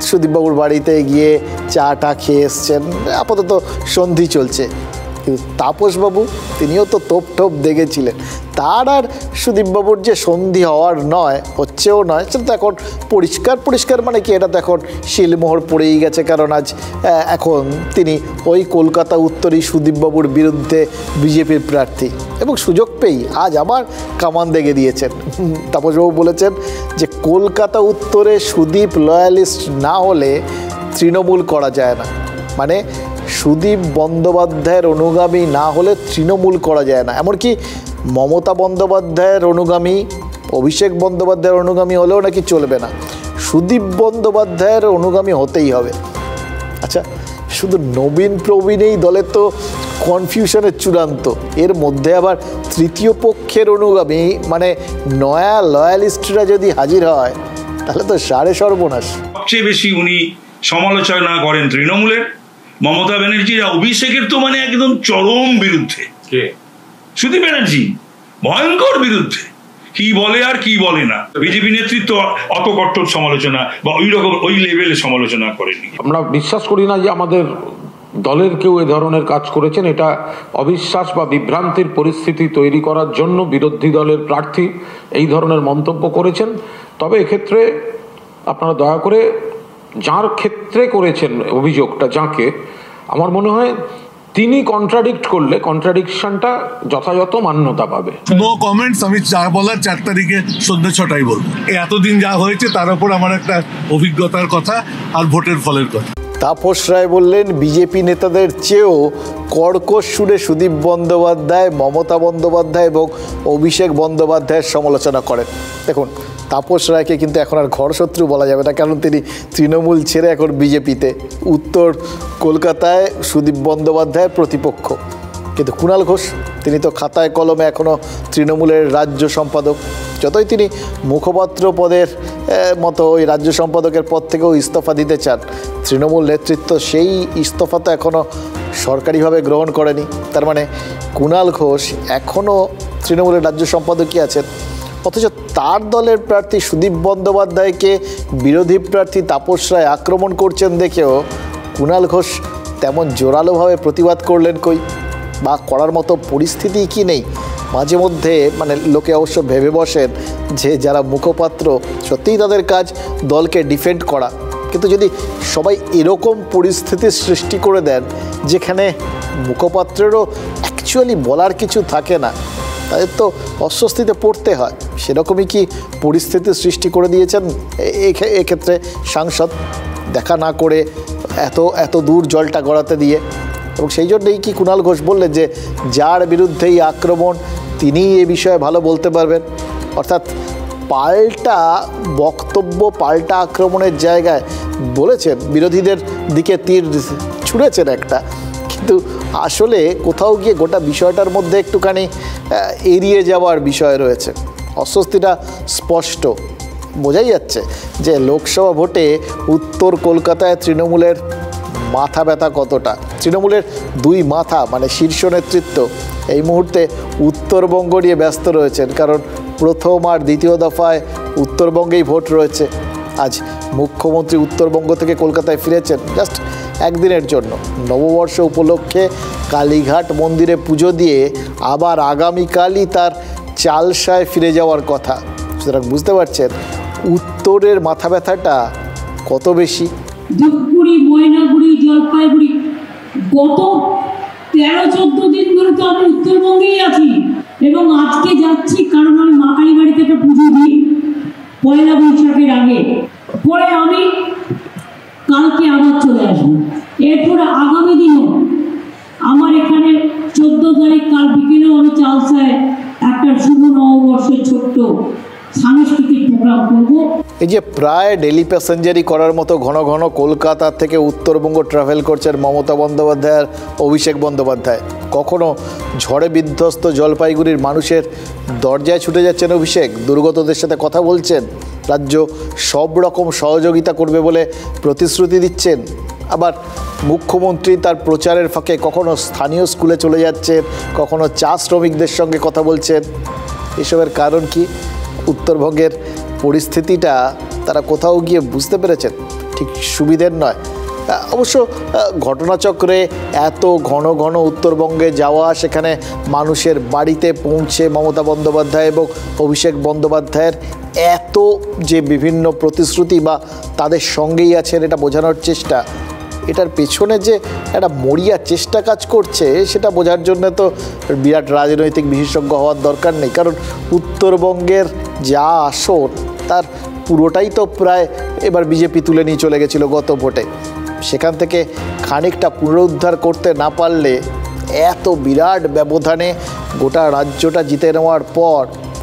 সুদীপবাবুর বাড়িতে গিয়ে চাটা খেয়ে এসছেন, আপাতত সন্ধি চলছে। কিন্তু তাপসবাবু তিনিও তো তোপ টোপ দেখেছিলেন। তার আর সুদীপবাবুর যে সন্ধি হওয়ার নয়, হচ্ছেও নয়, সেটা তো এখন পরিষ্কার মানে কি, এটা তো এখন শিলমোহর পড়েই গেছে। কারণ আজ এখন তিনি ওই কলকাতা উত্তরই সুদীপবাবুর বিরুদ্ধে বিজেপির প্রার্থী, এবং সুযোগ পেয়েই আজ আবার কামান দেখে দিয়েছেন। তাপসবাবু বলেছেন যে কলকাতা উত্তরে সুদীপ লয়ালিস্ট না হলে তৃণমূল করা যায় না, মানে সুদীপ বন্দ্যোপাধ্যায়ের অনুগামী না হলে তৃণমূল করা যায় না। এমনকি মমতা বন্দ্যোপাধ্যায়ের অনুগামী, অভিষেক বন্দ্যোপাধ্যায়ের অনুগামী হলেও নাকি চলবে না, সুদীপ বন্দ্যোপাধ্যায়ের অনুগামী হতেই হবে। আচ্ছা, শুধু নবীন প্রবীণেই দলে তো কনফিউশনের চূড়ান্ত, এর মধ্যে আবার তৃতীয় পক্ষের অনুগামী মানে নয়া লয়ালিস্টরা যদি হাজির হয় তাহলে তো সাড়ে সর্বনাশ। সবচেয়ে বেশি উনি সমালোচনা করেন তৃণমূলের, মমতা ব্যানার্জির, অভিষেকের তো মানে একদম চরম বিরুদ্ধে। সুদীপ ব্যানার্জি ভয়ঙ্কর বিরুদ্ধে, কি বলে আর কি বলে না। বিজেপি নেতৃত্ব অত কট্টর সমালোচনা বা ওই রকম ওই লেভেলে সমালোচনা করেনি। আমরা বিশ্বাস করি না যে আমাদের দলের কেউ এ ধরনের কাজ করেছেন। এটা অবিশ্বাস বা বিভ্রান্তির পরিস্থিতি তৈরি করার জন্য বিরোধী দলের প্রার্থী এই ধরনের মন্তব্য করেছেন। তবে এক্ষেত্রে আপনারা দয়া করে যার ক্ষেত্রে করেছেন অভিযোগটা, যাকে, আমার মনে হয় তিনি কন্ট্রাডিক্ট করলে কন্ট্রাডিকশনটা যথাযথ মান্যতা পাবে। নো কমেন্টস, আমি যা বলার 4 তারিখে সন্ধ্যে 6টায় বলবো। এতদিন যা হয়েছে তার উপর আমার একটা অভিজ্ঞতার কথা আর ভোটের ফলের কথা। তাপস রায় বললেন বিজেপি নেতাদের চেয়েও কর্কশ সুরে সুদীপ বন্দ্যোপাধ্যায়, মমতা বন্দ্যোপাধ্যায় এবং অভিষেক বন্দ্যোপাধ্যায়ের সমালোচনা করেন। দেখুন, তাপস রায়কে কিন্তু এখন আর ঘরশত্রু বলা যাবে না, কারণ তিনি তৃণমূল ছেড়ে এখন বিজেপিতে, উত্তর কলকাতায় সুদীপ বন্দ্যোপাধ্যায়ের প্রতিপক্ষ। কিন্তু কুণাল ঘোষ তিনি তো খাতায় কলমে এখনও তৃণমূলের রাজ্য সম্পাদক। যতই তিনি মুখপাত্র পদের মতো ওই রাজ্য সম্পাদকের পদ থেকেও ইস্তফা দিতে চান, তৃণমূল নেতৃত্ব সেই ইস্তফা তো এখনও সরকারিভাবে গ্রহণ করেনি। তার মানে কুণাল ঘোষ এখনও তৃণমূলের রাজ্য সম্পাদকই আছেন। অথচ তার দলের প্রার্থী সুদীপ বন্দ্যোপাধ্যায়কে বিরোধী প্রার্থী তাপস রায় আক্রমণ করছেন দেখেও কুণাল ঘোষ তেমন জোরালোভাবে প্রতিবাদ করলেন কই, বা করার মতো পরিস্থিতি কি নেই? মাঝে মধ্যে মানে লোকে অবশ্য ভেবে বসেন যে যারা মুখপাত্র সত্যিই তাদের কাজ দলকে ডিফেন্ড করা, কিন্তু যদি সবাই এরকম পরিস্থিতির সৃষ্টি করে দেন যেখানে মুখপাত্রেরও অ্যাকচুয়ালি বলার কিছু থাকে না, তাদের তো অস্বস্তিতে পড়তে হয়। সেরকমই কি পরিস্থিতির সৃষ্টি করে দিয়েছেন এক্ষেত্রে সাংসদ, দেখা না করে এত দূর জলটা গড়াতে দিয়ে? এবং সেই জন্যই কি কুণাল ঘোষ বললেন যে যার বিরুদ্ধে এই আক্রমণ তিনিই এ বিষয়ে ভালো বলতে পারবেন। অর্থাৎ পাল্টা বক্তব্য, পাল্টা আক্রমণের জায়গায় বলেছেন, বিরোধীদের দিকে তীর ছুঁড়েছেন একটা, কিন্তু আসলে কোথাও গিয়ে গোটা বিষয়টার মধ্যে একটুখানি এড়িয়ে যাওয়ার বিষয় রয়েছে। অস্বস্তিটা স্পষ্ট, বোঝাই যাচ্ছে যে লোকসভা ভোটে উত্তর কলকাতায় তৃণমূলের মাথা ব্যথা কতটা। তৃণমূলের দুই মাথা মানে শীর্ষ নেতৃত্ব এই মুহূর্তে উত্তরবঙ্গ নিয়ে ব্যস্ত রয়েছেন, কারণ প্রথম আর দ্বিতীয় দফায় উত্তরবঙ্গেই ভোট রয়েছে। আজ মুখ্যমন্ত্রী উত্তরবঙ্গ থেকে কলকাতায় ফিরেছেন জাস্ট একদিনের জন্য, নববর্ষ উপলক্ষে কালীঘাট মন্দিরে পুজো দিয়ে আবার আগামীকালই তার চালসায় ফিরে যাওয়ার কথা। সুতরাং বুঝতে পারছেন উত্তরের মাথা ব্যথাটা কত বেশি। ধূপগুড়ি, ময়নাগুড়ি, জলপাইগুড়ি, গত 13-14 দিন ধরে তো আমি উত্তরবঙ্গেই আছি এবং আজকে যাচ্ছি, কারণ আমি মা কালী বাড়ি থেকে পুজো দিই পয়লা বৈশাখের আগে, পরে আমি কালকে আবার চলে আসবো। এরপরে আগামী দিনও আমার এখানে 14 তারিখ কাল বিকেলেও আমি চালসায় একটা শুভ নববর্ষের ছোট্ট সাংস্কৃতিক প্রোগ্রাম করবো। এই যে প্রায় ডেলি প্যাসেঞ্জারি করার মতো ঘন ঘন কলকাতা থেকে উত্তরবঙ্গ ট্রাভেল করছেন মমতা বন্দ্যোপাধ্যায় আর অভিষেক বন্দ্যোপাধ্যায়, কখনো ঝড়ে বিধ্বস্ত জলপাইগুড়ির মানুষের দরজায় ছুটে যাচ্ছেন অভিষেক, দুর্গতদের সাথে কথা বলছেন, রাজ্য সব রকম সহযোগিতা করবে বলে প্রতিশ্রুতি দিচ্ছেন। আবার মুখ্যমন্ত্রী তার প্রচারের ফাঁকে কখনো স্থানীয় স্কুলে চলে যাচ্ছেন, কখনো চা শ্রমিকদের সঙ্গে কথা বলছেন। এসবের কারণ কি? উত্তরবঙ্গের পরিস্থিতিটা তারা কোথাও গিয়ে বুঝতে পেরেছেন ঠিক সুবিধের নয়। অবশ্য ঘটনাচক্রে এত ঘন ঘন উত্তরবঙ্গে যাওয়া, সেখানে মানুষের বাড়িতে পৌঁছে মমতা বন্দ্যোপাধ্যায় এবং অভিষেক বন্দ্যোপাধ্যায়ের এত যে বিভিন্ন প্রতিশ্রুতি বা তাদের সঙ্গেই আছেন এটা বোঝানোর চেষ্টা, এটার পেছনে যে একটা মরিয়া চেষ্টা কাজ করছে সেটা বোঝার জন্য তো বিরাট রাজনৈতিক বিশেষজ্ঞ হওয়ার দরকার নেই। কারণ উত্তরবঙ্গের যা আসন তার পুরোটাই তো প্রায় এবার বিজেপি তুলে নিয়ে চলে গেছিলো গত ভোটে। সেখান থেকে খানিকটা পুনরুদ্ধার করতে না পারলে এত বিরাট ব্যবধানে গোটা রাজ্যটা জিতে নেওয়ার পর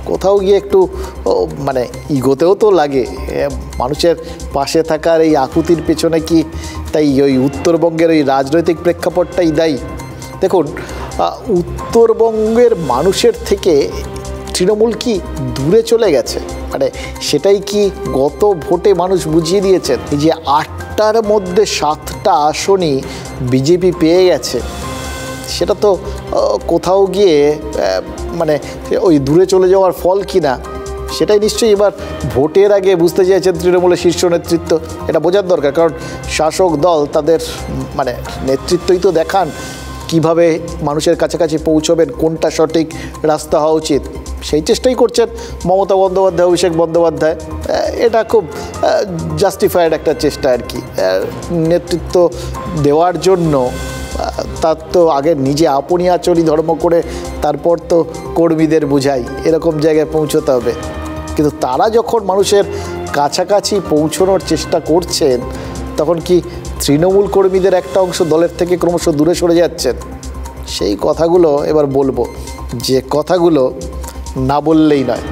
কোথাও গিয়ে একটু মানে ইগোতেও তো লাগে। মানুষের পাশে থাকার এই আকুতির পেছনে কি তাই ওই উত্তরবঙ্গের ওই রাজনৈতিক প্রেক্ষাপটটাই দায়ী? দেখুন, উত্তরবঙ্গের মানুষের থেকে তৃণমূল কি দূরে চলে গেছে, মানে সেটাই কি গত ভোটে মানুষ বুঝিয়ে দিয়েছেন। এই যে 8টার মধ্যে 7টা আসনই বিজেপি পেয়ে গেছে, সেটা তো কোথাও গিয়ে মানে ওই দূরে চলে যাওয়ার ফল কি না, সেটাই নিশ্চয়ই এবার ভোটের আগে বুঝতে চেয়েছেন তৃণমূলের শীর্ষ নেতৃত্ব। এটা বোঝার দরকার, কারণ শাসক দল তাদের মানে নেতৃত্বই তো দেখান কিভাবে মানুষের কাছাকাছি পৌঁছবেন, কোনটা সঠিক রাস্তা হওয়া উচিত, সেই চেষ্টাই করছেন মমতা বন্দ্যোপাধ্যায়, অভিষেক বন্দ্যোপাধ্যায়। এটা খুব জাস্টিফাইড একটা চেষ্টা আর কি, নেতৃত্ব দেওয়ার জন্য। তার তো আগে নিজে আপনি আচরি ধর্ম করে তারপর তো কর্মীদের বুঝাই, এরকম জায়গায় পৌঁছতে হবে। কিন্তু তারা যখন মানুষের কাছাকাছি পৌঁছানোর চেষ্টা করছেন, তখন কি তৃণমূল কর্মীদের একটা অংশ দলের থেকে ক্রমশ দূরে সরে যাচ্ছেন? সেই কথাগুলো এবার বলবো, যে কথাগুলো না বললেই নয়।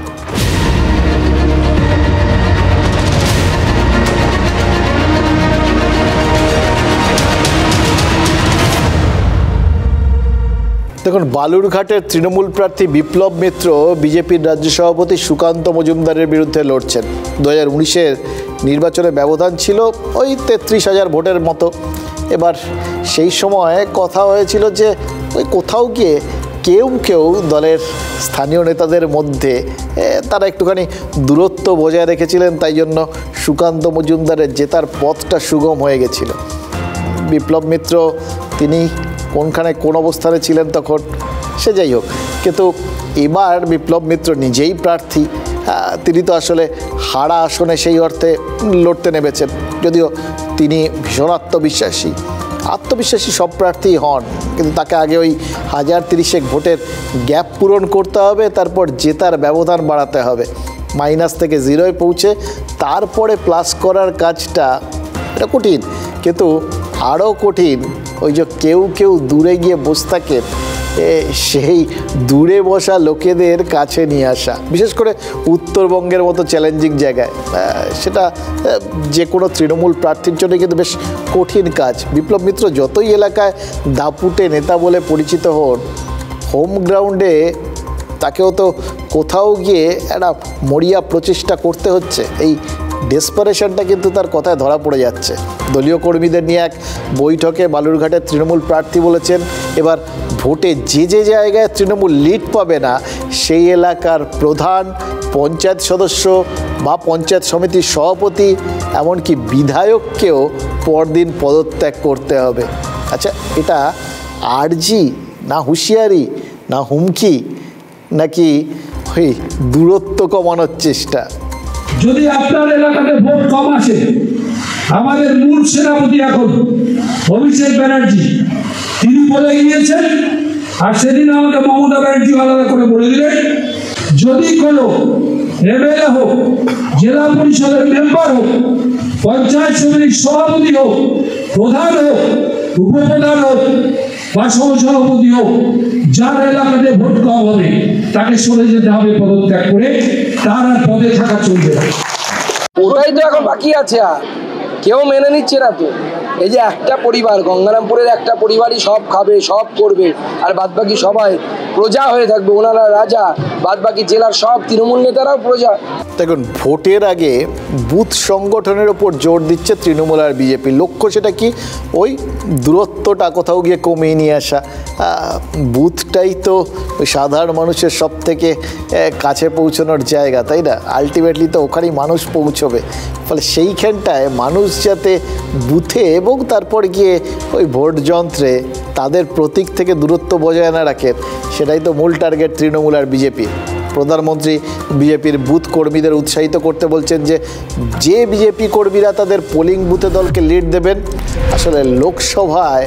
দেখুন, বালুরঘাটের তৃণমূল প্রার্থী বিপ্লব মিত্র বিজেপির রাজ্য সভাপতি সুকান্ত মজুমদারের বিরুদ্ধে লড়ছেন। 2019-এর নির্বাচনে ব্যবধান ছিল ওই 33,000 ভোটের মতো। এবার সেই সময় কথা হয়েছিল যে ওই কোথাও গিয়ে কেউ দলের স্থানীয় নেতাদের মধ্যে তারা একটুখানি দূরত্ব বজায় রেখেছিলেন, তাই জন্য সুকান্ত মজুমদারের জেতার পথটা সুগম হয়ে গেছিল। বিপ্লব মিত্র তিনি কোনখানে কোন অবস্থানে ছিলেন তখন, সে যাই হোক, কিন্তু এবার বিপ্লব মিত্র নিজেই প্রার্থী, তিনি তো আসলে হারা আসনে সেই অর্থে লড়তে নেমেছেন, যদিও তিনি ভীষণ আত্মবিশ্বাসী সব প্রার্থী হন, কিন্তু তাকে আগে ওই 1030 ভোটের গ্যাপ পূরণ করতে হবে, তারপর জেতার ব্যবধান বাড়াতে হবে, মাইনাস থেকে জিরোয় পৌঁছে তারপরে প্লাস করার কাজটা এটা কঠিন। কিন্তু আরও কঠিন ওই যে কেউ দূরে গিয়ে বসে থাকেন, সেই দূরে বসা লোকেদের কাছে নিয়ে আসা, বিশেষ করে উত্তরবঙ্গের মতো চ্যালেঞ্জিং জায়গায়, সেটা যে কোনো তৃণমূল প্রার্থীর জন্য কিন্তু বেশ কঠিন কাজ। বিপ্লব মিত্র যতই এলাকায় দাপুটে নেতা বলে পরিচিত হন, হোম গ্রাউন্ডে তাকেও তো কোথাও গিয়ে একটা মরিয়া প্রচেষ্টা করতে হচ্ছে। এই ডেসপারেশনটা কিন্তু তার কথায় ধরা পড়ে যাচ্ছে। দলীয় কর্মীদের নিয়ে এক বৈঠকে বালুরঘাটের তৃণমূল প্রার্থী বলেছেন, এবার ভোটে যে জায়গায় তৃণমূল লিড পাবে না সেই এলাকার প্রধান, পঞ্চায়েত সদস্য বা পঞ্চায়েত সমিতির সভাপতি, এমনকি বিধায়ককেও পরদিন পদত্যাগ করতে হবে। আচ্ছা, এটা আর্জি না হুঁশিয়ারি না হুমকি নাকি ওই দূরত্ব কমানোর চেষ্টা? যদি আপনার এলাকাতে ভোট কম আসে, আমাদের মূল সেনাপতি এখন অভিষেক ব্যানার্জি, তিনি বলে গিয়েছেন, আর সেদিন আমাকে মমতা ব্যানার্জি আলাদা করে বলে দিলেন, যদি কোনো এমএলএ হোক, জেলা পরিষদের মেম্বার হোক, পঞ্চায়েত সমিতির সভাপতি হোক, প্রধান হোক, উপপ্রধান হোক বা সহসভাপতি হোক, যার এলাকাতে ভোট কম হবে তাকে সরে যেতে হবে পদত্যাগ করে, তার আর পদে থাকা চলবে না। ওটাই তো এখন বাকি আছে, আর কেউ মেনে নিচ্ছে না তো। এই যে একটা পরিবার, গঙ্গারামপুরের একটা পরিবারই সব খাবে, সব করবে, আর বাদবাকি সবাই প্রজা হয়ে থাকবে, ওনারা রাজা, বাদবাকি জেলার সব তৃণমূল নেতারাও প্রজা। দেখুন, ভোটের আগে বুথ সংগঠনের ওপর জোর দিচ্ছে তৃণমূল আর বিজেপি। লক্ষ্য সেটা কি? ওই দূরত্বটা কোথাও গিয়ে কমিয়ে নিয়ে আসা। বুথটাই তো ওই সাধারণ মানুষের সব থেকে কাছে পৌঁছানোর জায়গা, তাই না? আলটিমেটলি তো ওখানেই মানুষ পৌঁছবে। ফলে সেইখানটায় মানুষ যাতে বুথে এবং তারপর গিয়ে ওই ভোট যন্ত্রে তাদের প্রতীক থেকে দূরত্ব বজায় না রাখেন, সেটাই তো মূল টার্গেট তৃণমূল আর বিজেপি। প্রধানমন্ত্রী বিজেপির বুথ কর্মীদের উৎসাহিত করতে বলছেন যে বিজেপি কর্মীরা তাদের পোলিং বুথে দলকে লিড দেবেন, আসলে লোকসভায়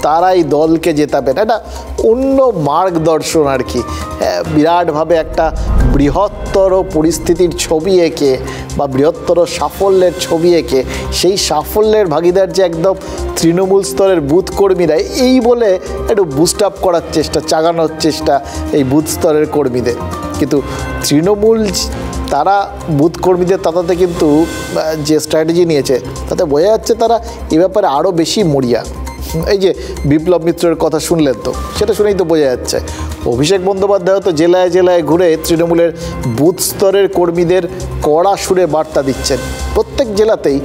তারাই দলকে জেতাবেন। এটা অন্য মার্গদর্শন আর কি। বিরাটভাবে একটা বৃহত্তর পরিস্থিতির ছবি এঁকে বা বৃহত্তর সাফল্যের ছবি এঁকে সেই সাফল্যের ভাগিদার যে একদম তৃণমূল স্তরের বুথ কর্মীরা, এই বলে একটু বুস্ট আপ করার চেষ্টা, চাগানোর চেষ্টা এই বুথ স্তরের কর্মীদের। কিন্তু তৃণমূল তারা বুথ কর্মীদের তাতে কিন্তু যে স্ট্র্যাটেজি নিয়েছে তাতে বোঝা যাচ্ছে তারা এ ব্যাপারে আরও বেশি মরিয়া। এই যে বিপ্লব মিত্রের কথা শুনলেন, তো সেটা শুনেই তো বোঝা যাচ্ছে অভিষেক বন্দ্যোপাধ্যায় তো জেলায় জেলায় ঘুরে তৃণমূলের বুথ স্তরের কর্মীদের কড়া সুরে বার্তা দিচ্ছেন। প্রত্যেক জেলাতেই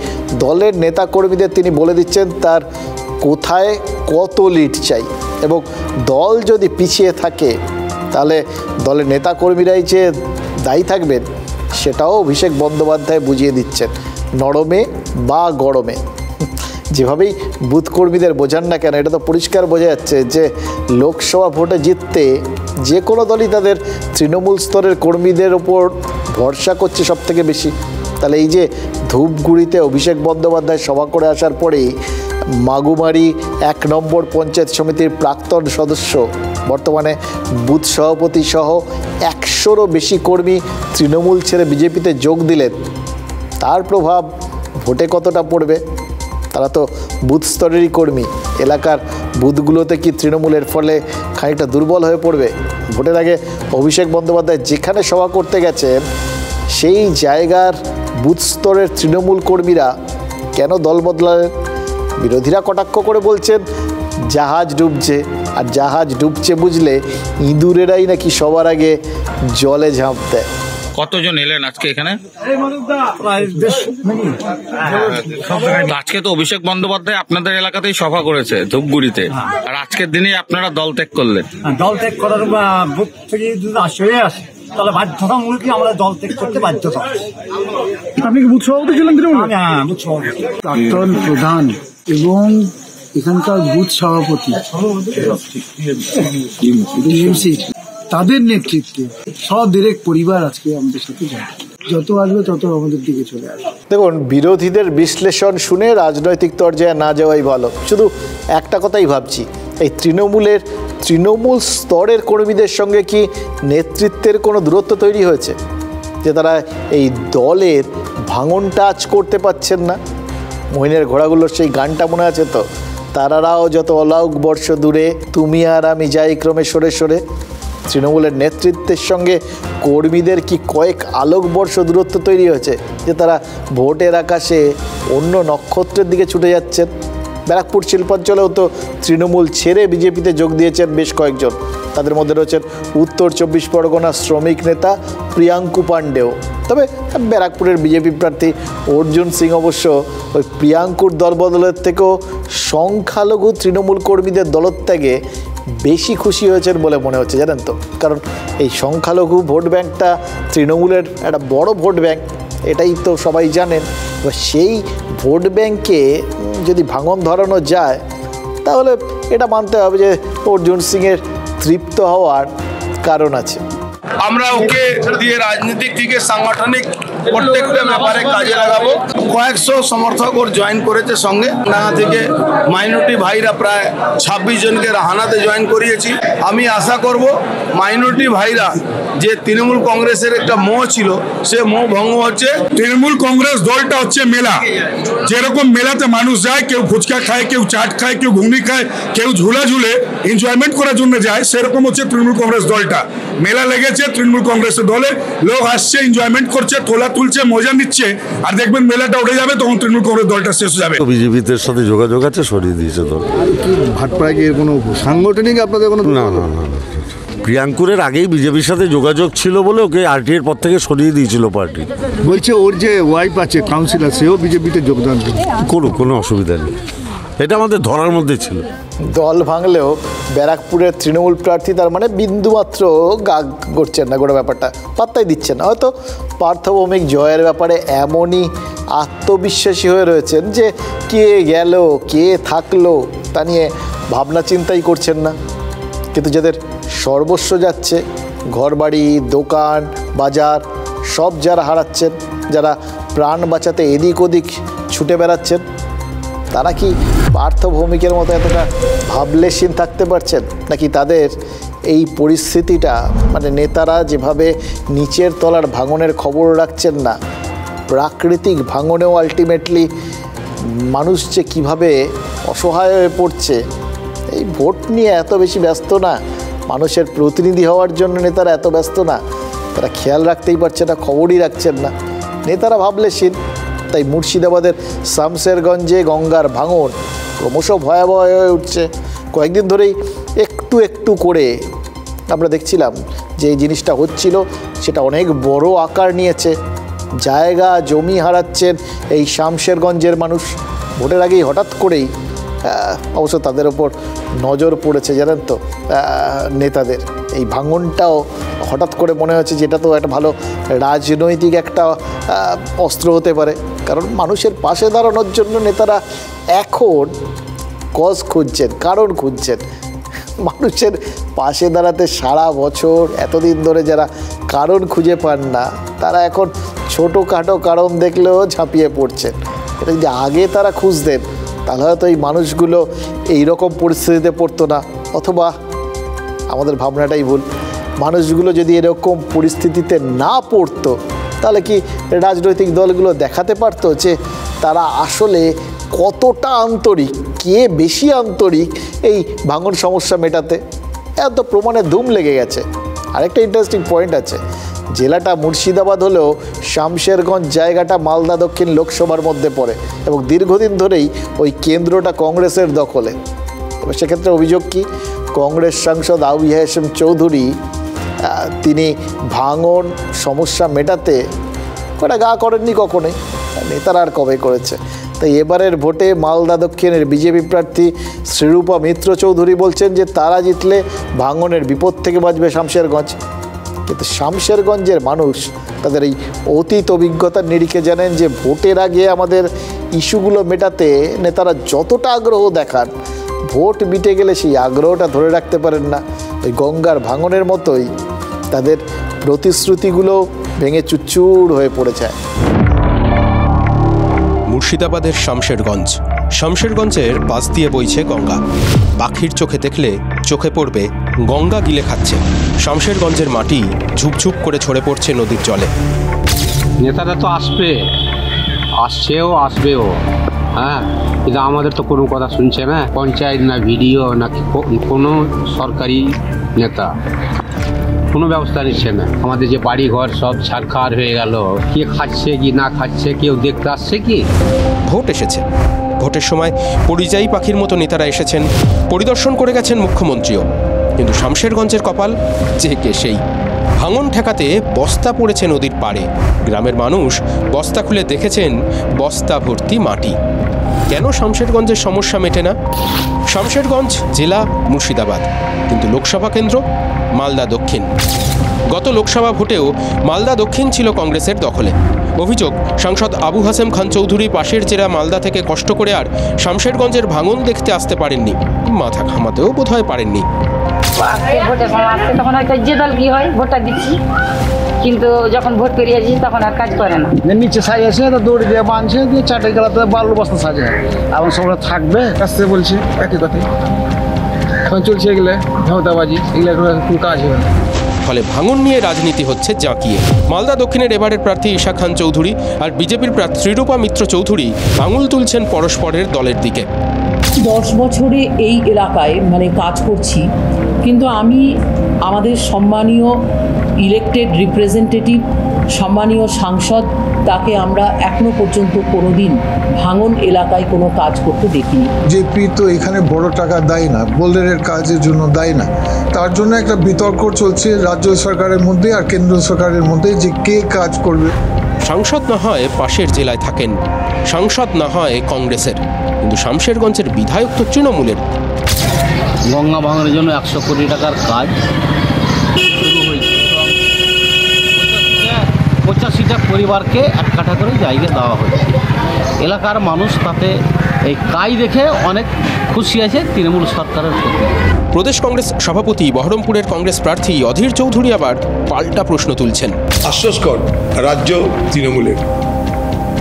দলের নেতা কর্মীদের তিনি বলে দিচ্ছেন তার কোথায় কত লিড চাই, এবং দল যদি পিছিয়ে থাকে তাহলে দলের নেতা কর্মীরাই যে দায়ী থাকবেন সেটাও অভিষেক বন্দ্যোপাধ্যায় বুঝিয়ে দিচ্ছেন, নরমে বা গরমে। যেভাবেই বুথ কর্মীদের বোঝান না কেন, এটা তো পরিষ্কার বোঝা যাচ্ছে যে লোকসভা ভোটে জিততে যে কোনো দলই তাদের তৃণমূল স্তরের কর্মীদের ওপর ভরসা করছে সব থেকে বেশি। তাহলে এই যে ধূপগুড়িতে অভিষেক বন্দ্যোপাধ্যায় সভা করে আসার পরেই মাগুমারি 1 নম্বর পঞ্চায়েত সমিতির প্রাক্তন সদস্য, বর্তমানে বুথ সভাপতি সহ 100রও বেশি কর্মী তৃণমূল ছেড়ে বিজেপিতে যোগ দিলেন, তার প্রভাব ভোটে কতটা পড়বে? তারা তো বুথ স্তরেরই কর্মী। এলাকার বুথগুলোতে কি তৃণমূলের ফলে খানিকটা দুর্বল হয়ে পড়বে? ভোটের আগে অভিষেক বন্দ্যোপাধ্যায় যেখানে সভা করতে গেছেন সেই জায়গার বুথ স্তরের তৃণমূল কর্মীরা কেন দল বদলালেন? বিরোধীরা কটাক্ষ করে বলছেন জাহাজ ডুবছে, আর জাহাজ ডুবছে বুঝলে ইঁদুরেরাই নাকি সবার আগে জলে ঝাঁপ দেয়। কতজন এলেন আজকে এখানে? আজকে তো অভিষেক বন্দ্যোপাধ্যায় আপনাদের এলাকাতেই সভা করেছে ধূপগুড়িতে, আর আজকের দিনেই আপনারা দল ত্যাগ করলেন। দল ত্যাগ করার বুথ থেকে যদি আসে তাহলে বাধ্যতামূলক আমরা দল ত্যাগ করতে বাধ্যতা। আপনি কি বুথ সভাপতি ছিলেন? হ্যাঁ, বুথ সভাপতি, প্রাক্তন প্রধান এবং এখানকার বুথ সভাপতি। তাদের নেতৃত্বে সব পরিবার আজকে আমাদের সাথে যায়, যত আসবে তত আমাদের দিকে চলে আসবে। দেখুন, বিরোধীদের বিশ্লেষণ শুনে রাজনৈতিক পর্যায়ে না যাওয়াই ভালো। শুধু একটা কথাই ভাবছি, এই তৃণমূল স্তরের কর্মীদের সঙ্গে কি নেতৃত্বের কোনো দূরত্ব তৈরি হয়েছে, যে তারা এই দলের ভাঙনটা আজ করতে পারছেন না? মহিনের ঘোড়াগুলোর সেই গানটা মনে আছে তো, তারারাও যত অলাউক বর্ষ দূরে, তুমি আর আমি যাই ক্রমে সরে সরে। তৃণমূলের নেতৃত্বের সঙ্গে কর্মীদের কি কয়েক আলোকবর্ষ দূরত্ব তৈরি হয়েছে, যে তারা ভোটের আকাশে অন্য নক্ষত্রের দিকে ছুটে যাচ্ছেন? ব্যারাকপুর শিল্পাঞ্চলেও তো তৃণমূল ছেড়ে বিজেপিতে যোগ দিয়েছেন বেশ কয়েকজন। তাদের মধ্যে রয়েছেন উত্তর 24 পরগনার শ্রমিক নেতা প্রিয়াঙ্কু পাণ্ডেও। তবে ব্যারাকপুরের বিজেপি প্রার্থী অর্জুন সিং অবশ্য ওই প্রিয়াঙ্কুর দলবদলের থেকেও সংখ্যালঘু তৃণমূল কর্মীদের দলত্যাগে বেশি খুশি হয়েছেন বলে মনে হচ্ছে, জানেন তো। কারণ এই সংখ্যালঘু ভোট ব্যাঙ্কটা তৃণমূলের একটা বড় ভোট ব্যাঙ্ক, এটাই তো সবাই জানেন। এবার সেই ভোট ব্যাঙ্কে যদি ভাঙন ধরানো যায়, তাহলে এটা মানতে হবে যে অর্জুন সিংয়ের তৃপ্ত হওয়ার কারণ আছে। আমরা ওকে দিয়ে রাজনীতিক থেকে সাংগঠনিক প্রত্যেকটা ব্যাপারে কাজে লাগাবো। কয়েকশো সমর্থক ওর জয়েন করেছে সঙ্গে। ডাঙ্গা থেকে মাইনরিটি ভাইরা প্রায় 26 জনকে রাহানাতে জয়েন করিয়েছি। আমি আশা করব মাইনরিটি ভাইরা যে তৃণমূল কংগ্রেসের একটা মোহ ছিল, সে মোহ ভঙ্গ হচ্ছে। তৃণমূল কংগ্রেস দলটা হচ্ছে মেলা। যেরকম মেলাতে মানুষ যায়, কেউ ফুচকা খায়, কেউ চাট খায়, কেউ ঘুগনি খায়, কেউ ঝুলা ঝুলে এনজয়মেন্ট করার জন্য যায়, সেরকম হচ্ছে তৃণমূল কংগ্রেস দলটা। মেলা লেগেছে তৃণমূল কংগ্রেসের দলে, লোক আসছে, এনজয়মেন্ট করছে, তোলা তুলছে, মজা নিচ্ছে, আর দেখবেন মেলাটা উঠে যাবে, তখন তৃণমূল কংগ্রেস দলটা শেষ হয়ে যাবে। বিজেপিদের সাথে যোগাযোগ আছে, সরিয়ে দিয়েছে দল। ভাটপাড়ায় কি কোনো সাংগঠনিক আপনাদের কোনো? না না না, প্রিয়াঙ্কুরের আগেই বিজেপির সাথে যোগাযোগ ছিল বলে ওকে আরটিআইয়ের পর থেকে সরিয়ে দিয়েছিল পার্টি। বলছে ওর যে ওয়াইফ আছে কাউন্সিলর, সেও বিজেপিতে যোগদান করুক, কোনো অসুবিধা নেই, এটা আমাদের ধরার মধ্যে ছিল। দল ভাঙলেও ব্যারাকপুরের তৃণমূল প্রার্থী তার মানে বিন্দুমাত্র গা করছেন না, গোটা ব্যাপারটা পাত্তাই দিচ্ছেন না। হয়তো পার্থভৌমিক জয়ের ব্যাপারে এমনই আত্মবিশ্বাসী হয়ে রয়েছেন যে কে গেল কে থাকলো তা নিয়ে ভাবনা চিন্তাই করছেন না। কিন্তু যাদের সর্বস্ব যাচ্ছে, ঘরবাড়ি, দোকান, বাজার সব যারা হারাচ্ছেন, যারা প্রাণ বাঁচাতে এদিক ওদিক ছুটে বেড়াচ্ছেন, তারা কি পার্থভৌমিকের মতো এতটা ভাবলেশীন থাকতে পারছেন? নাকি তাদের এই পরিস্থিতিটা, মানে নেতারা যেভাবে নিচের তলার ভাঙনের খবর রাখছেন না, প্রাকৃতিক ভাঙনেও আলটিমেটলি মানুষ যে কীভাবে অসহায় হয়ে পড়ছে, এই ভোট নিয়ে এত বেশি ব্যস্ত না, মানুষের প্রতিনিধি হওয়ার জন্য নেতারা এত ব্যস্ত না, তারা খেয়াল রাখতেই পারছে না, খবরই রাখছেন না, নেতারা ভাবলেশীন। তাই মুর্শিদাবাদের শামশেরগঞ্জে গঙ্গার ভাঙন ক্রমশ ভয়াবহ হয়ে উঠছে। কয়েকদিন ধরেই একটু একটু করে আমরা দেখছিলাম যে এই জিনিসটা হচ্ছিল, সেটা অনেক বড় আকার নিয়েছে। জায়গা জমি হারাচ্ছেন এই শামশেরগঞ্জের মানুষ। ভোটের আগেই হঠাৎ করেই অবশ্য তাদের ওপর নজর পড়েছে, জানেন তো, নেতাদের। এই ভাঙনটাও হঠাৎ করে মনে হচ্ছে যে এটা তো একটা ভালো রাজনৈতিক একটা অস্ত্র হতে পারে। কারণ মানুষের পাশে দাঁড়ানোর জন্য নেতারা এখন কজ খুঁজছেন, কারণ খুঁজছেন। মানুষের পাশে দাঁড়াতে সারা বছর এতদিন ধরে যারা কারণ খুঁজে পান না, তারা এখন ছোটোখাটো কারণ দেখলেও ঝাঁপিয়ে পড়ছেন। এটা যদি আগে তারা খুঁজতেন, তাহলে হয়তো এই মানুষগুলো এইরকম পরিস্থিতিতে পড়তো না। অথবা আমাদের ভাবনাটাই ভুল, মানুষগুলো যদি এরকম পরিস্থিতিতে না পড়তো, তাহলে কি রাজনৈতিক দলগুলো দেখাতে পারতো যে তারা আসলে কতটা আন্তরিক, কে বেশি আন্তরিক এই ভাঙন সমস্যা মেটাতে? এত প্রমাণে ধুম লেগে গেছে। আরেকটা ইন্টারেস্টিং পয়েন্ট আছে, জেলাটা মুর্শিদাবাদ হলেও শামশেরগঞ্জ জায়গাটা মালদা দক্ষিণ লোকসভার মধ্যে পড়ে এবং দীর্ঘদিন ধরেই ওই কেন্দ্রটা কংগ্রেসের দখলে। এবার সেক্ষেত্রে অভিযোগ কি, কংগ্রেস সাংসদ আবু হাশেম চৌধুরী তিনি ভাঙন সমস্যা মেটাতে কটা গা করেননি কখনোই, নেতারা আর কবে করেছে। তাই এবারের ভোটে মালদা দক্ষিণের বিজেপি প্রার্থী শ্রীরূপা মিত্র চৌধুরী বলছেন যে তারা জিতলে ভাঙনের বিপদ থেকে বাঁচবে শামশেরগঞ্জ। কিন্তু শামশেরগঞ্জের মানুষ তাদের এই অতীত অভিজ্ঞতার নিরিখে জানেন যে ভোটের আগে আমাদের ইস্যুগুলো মেটাতে নেতারা যতটা আগ্রহ দেখান, ভোট মিটে গেলে সেই আগ্রহটা ধরে রাখতে পারেন না। ওই গঙ্গার ভাঙনের মতোই তাদের প্রতিশ্রুতিগুলো ভেঙে চুরচুর হয়ে পড়ে যায়। মুর্শিদাবাদের শামশেরগঞ্জের পাশ দিয়ে বইছে গঙ্গা। পাখির চোখে দেখলে চোখে পড়বে গঙ্গা গিলে খাচ্ছে। শামশেরগঞ্জের মাটি ঝুপঝুপ করে ঝরে পড়ছে নদীর জলে। নেতারা তো আসবেও, হ্যাঁ, কিন্তু আমাদের তো কোনো কথা শুনছে না। পঞ্চায়েত না ভিডিও না কোনো সরকারি নেতা কোনো ব্যবস্থা নিচ্ছে না। আমাদের যে বাড়ি ঘর সব ছারখার হয়ে গেল, কে খাচ্ছে কি না খাচ্ছে কেউ দেখতে আসছে কি? ভোট এসেছে, ভোটের সময় পরিযায়ী পাখির মতো নেতারা এসেছেন, পরিদর্শন করে গেছেন মুখ্যমন্ত্রীও। কিন্তু শামশেরগঞ্জের কপাল যে কে সেই। ভাঙন ঠেকাতে বস্তা পড়েছে নদীর পাড়ে। গ্রামের মানুষ বস্তা খুলে দেখেছেন বস্তা ভর্তি মাটি। কেন শামশেরগঞ্জের সমস্যা মেটে না? শামশেরগঞ্জ জেলা মুর্শিদাবাদ, কিন্তু লোকসভা কেন্দ্র মালদা দক্ষিণ। গত লোকসভা ভোটেও মালদা দক্ষিণ ছিল কংগ্রেসের দখলে। অভিযোগ, সাংসদ আবু হাসেম খান চৌধুরী পাশের জেলা মালদা থেকে কষ্ট করে আর শামশেরগঞ্জের ভাঙন দেখতে আসতে পারেননি, মাথা ঘামাতেও বোধহয় পারেননি। ভোটের সময় আসছে তখন হয়তো যে দল কি হয় ভোটটা দিচ্ছি, কিন্তু যখন ভোট পেরিয়েছি তখন আর কাজ করে না। নিচে সাই আছে তো দৌড়ে দিয়ে বাঁধছে, দিয়ে চারটে গেলাতে বালু বস্তা সাজায় এবং সবাই থাকবে কাছে বলছে একই কথাই। এখন চলছে এগুলো ঝাউতাবাজি, এগুলো কোনো কাজ হবে না। ফলে ভাঙন নিয়ে রাজনীতি হচ্ছে জাঁকিয়ে। মালদা দক্ষিণের এবারের প্রার্থী ঈশা খান চৌধুরী আর বিজেপির প্রার্থী ত্রিরূপা মিত্র চৌধুরী আঙুল তুলছেন পরস্পরের দলের দিকে। 10 বছরে এই এলাকায় কাজ করছি, কিন্তু আমি আমাদের সম্মানীয় ইলেক্টেড রিপ্রেজেন্টেটিভ, সম্মানীয় সাংসদ, তাকে আমরা এখনো পর্যন্ত কোনোদিন ভাঙন এলাকায় কোনো কাজ করতে দেখিনি। জেপি তো এখানে বড় টাকা দেয় না, বোল্ডারের কাজের জন্য দেয় না। তার জন্য একটা বিতর্ক চলছে রাজ্য সরকারের মধ্যে আর কেন্দ্র সরকারের মধ্যে যে কে কাজ করবে। সাংসদ না হয় পাশের জেলায় থাকেন, সাংসদ না হয় কংগ্রেসের, কিন্তু শামশেরগঞ্জের বিধায়ক তো তৃণমূলের। গঙ্গা ভাঙনের জন্য 100 কোটি টাকার কাজ শুরু হয়েছে। 85টা পরিবারকে 1 কাঠা করে জায়গা দেওয়া হয়েছে। এলাকার মানুষ তাতে এই কাজ দেখে অনেক খুশি আছে তৃণমূল সরকারের প্রতি। প্রদেশ কংগ্রেস সভাপতি বহরমপুরের কংগ্রেস প্রার্থী অধীর চৌধুরী আবার পাল্টা প্রশ্ন তুলছেন। হাস্যস্কর রাজ্য তৃণমূলের,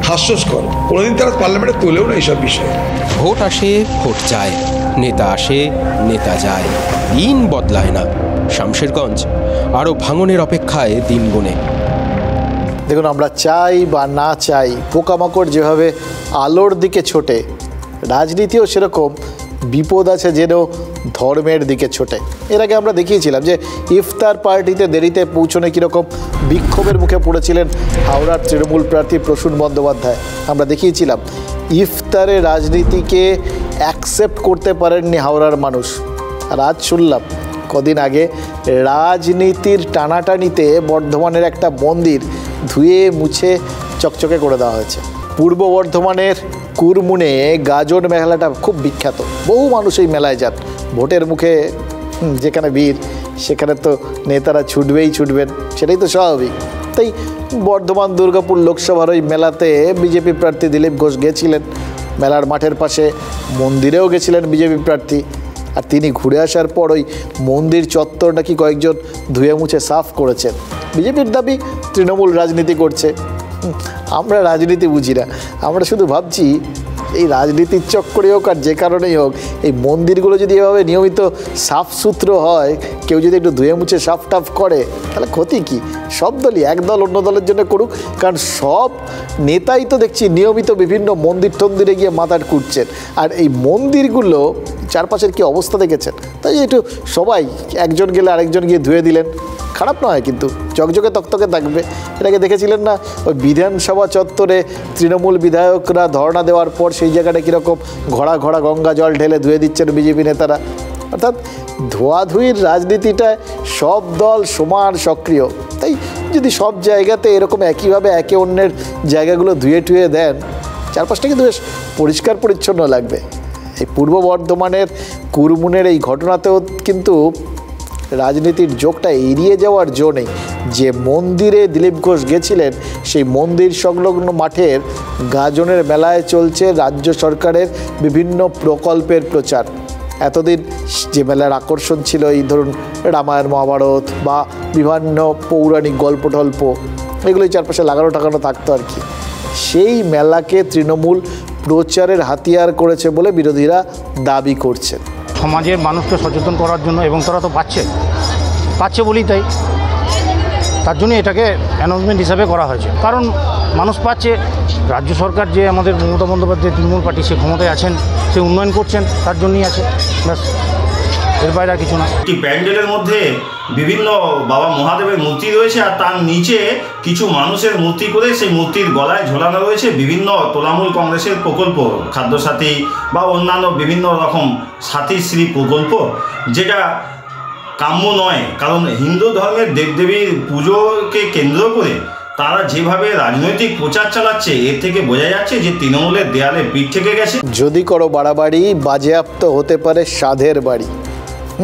হাস্যস্কর। কোনোদিন তারা পার্লামেন্টে তোলেও না এইসব বিষয়ে। ভোট আসে ভোট যায়, নেতা আসে নেতা যায়, দিন বদলায় না। শামশেরগঞ্জ আরও ভাঙনের অপেক্ষায় দিন গুনে। দেখুন, আমরা চাই বা না চাই, পোকামাকড় যেভাবে আলোর দিকে ছোটে, রাজনীতিও সেরকম বিপদ আছে যেন ধর্মের দিকে ছোটে। এর আগে আমরা দেখিয়েছিলাম যে ইফতার পার্টিতে দেরিতে পৌঁছনে কীরকম বিক্ষোভের মুখে পড়েছিলেন হাওড়ার তৃণমূল প্রার্থী প্রসূন বন্দ্যোপাধ্যায়। আমরা দেখিয়েছিলাম ইফতারে রাজনীতিকে অ্যাকসেপ্ট করতে পারেননি হাওড়ার মানুষ। আর আজ শুনলাম কদিন আগে রাজনীতির টানাটানিতে বর্ধমানের একটা মন্দির ধুয়ে মুছে চকচকে করে দেওয়া হয়েছে। পূর্ব বর্ধমানের কুরমুনে গাজন মেলাটা খুব বিখ্যাত, বহু মানুষ এই মেলায় যান। ভোটের মুখে যেখানে ভিড় সেখানে তো নেতারা ছুটবেন, সেটাই তো স্বাভাবিক। তাই বর্ধমান দুর্গাপুর লোকসভার ওই মেলাতে বিজেপি প্রার্থী দিলীপ ঘোষ গেছিলেন। মেলার মাঠের পাশে মন্দিরেও গেছিলেন বিজেপি প্রার্থী। আর তিনি ঘুরে আসার পর ওই মন্দির চত্বর নাকি কয়েকজন ধুয়ে মুছে সাফ করেছেন। বিজেপির দাবি তৃণমূল রাজনীতি করছে। আমরা রাজনীতি বুঝি না, আমরা শুধু ভাবছি এই রাজনীতির চক্করে হোক আর যে কারণেই হোক, এই মন্দিরগুলো যদি এভাবে নিয়মিত সাফ সুতরো হয়, কেউ যদি একটু ধুয়ে মুছে সাফ টাফ করে, তাহলে ক্ষতি কি? সব দলই, এক দল অন্য দলের জন্য করুক, কারণ সব নেতাই তো দেখছি নিয়মিত বিভিন্ন মন্দির টন্দিরে গিয়ে মাথার কুটছেন। আর এই মন্দিরগুলো চারপাশের কি অবস্থা দেখেছেন? তাই একটু সবাই একজন গেলে আরেকজন গিয়ে ধুয়ে দিলেন, খারাপ নয়, কিন্তু চকচকে তকতকে থাকবে। এটাকে দেখেছিলেন না ওই বিধানসভা চত্বরে তৃণমূল বিধায়করা ধর্ণা দেওয়ার পর সেই জায়গাটা কীরকম ঘোড়া ঘোড়া গঙ্গা জল ঢেলে ধুয়ে দিচ্ছেন বিজেপি নেতারা। অর্থাৎ ধোয়াধুয়ির রাজনীতিটায় সব দল সমান সক্রিয়। তাই যদি সব জায়গাতে এরকম একইভাবে একে অন্যের জায়গাগুলো ধুয়ে টুয়ে দেন, চারপাশটা কিন্তু বেশ পরিষ্কার পরিচ্ছন্ন লাগবে। এই পূর্ব বর্ধমানের কুরমুনের এই ঘটনাতেও কিন্তু রাজনীতির যোগটা এড়িয়ে যাওয়ার জো নেই। যে মন্দিরে দিলীপ ঘোষ গেছিলেন, সেই মন্দির সংলগ্ন মাঠের গাজনের মেলায় চলছে রাজ্য সরকারের বিভিন্ন প্রকল্পের প্রচার। এতদিন যে মেলার আকর্ষণ ছিল এই ধরুন রামায়ণ মহাভারত বা বিভিন্ন পৌরাণিক গল্প টল্প, এগুলোই চারপাশে লাগানো টাকানো থাকতো আর কি, সেই মেলাকে তৃণমূল প্রচারের হাতিয়ার করেছে বলে বিরোধীরা দাবি করছেন। সমাজের মানুষকে সচেতন করার জন্য, এবং তারা তো পাচ্ছে বলেই তাই, তার জন্য এটাকে অ্যানাউন্সমেন্ট হিসাবে করা হয়েছে। কারণ মানুষ পাচ্ছে, রাজ্য সরকার যে আমাদের মমতা বন্দ্যোপাধ্যায় তৃণমূল পার্টি সে ক্ষমতায় আছেন, সে উন্নয়ন করছেন, তার জন্যই আছে, ব্যাস, এর বাইরে আর কিছু না। একটি প্যান্ডেলের মধ্যে বিভিন্ন বাবা মহাদেবের মূর্তি রয়েছে, আর তার নিচে কিছু মানুষের মূর্তি করে সেই মূর্তির গলায় ঝোলানো রয়েছে বিভিন্ন তৃণমূল কংগ্রেসের প্রকল্প, খাদ্যসাথী বা অন্যান্য বিভিন্ন রকম সাথীশ্রী প্রকল্প, যেটা কাম্য নয়। কারণ হিন্দু ধর্মের দেবদেবীর পুজোকে কেন্দ্র করে তারা যেভাবে রাজনৈতিক প্রচার চালাচ্ছে, এর থেকে বোঝা যাচ্ছে যে তৃণমূলের দেয়ালে পিঠ থেকে গেছে। যদি করো বাড়াবাড়ি, বাজেয়াপ্ত হতে পারে সাধের বাড়ি।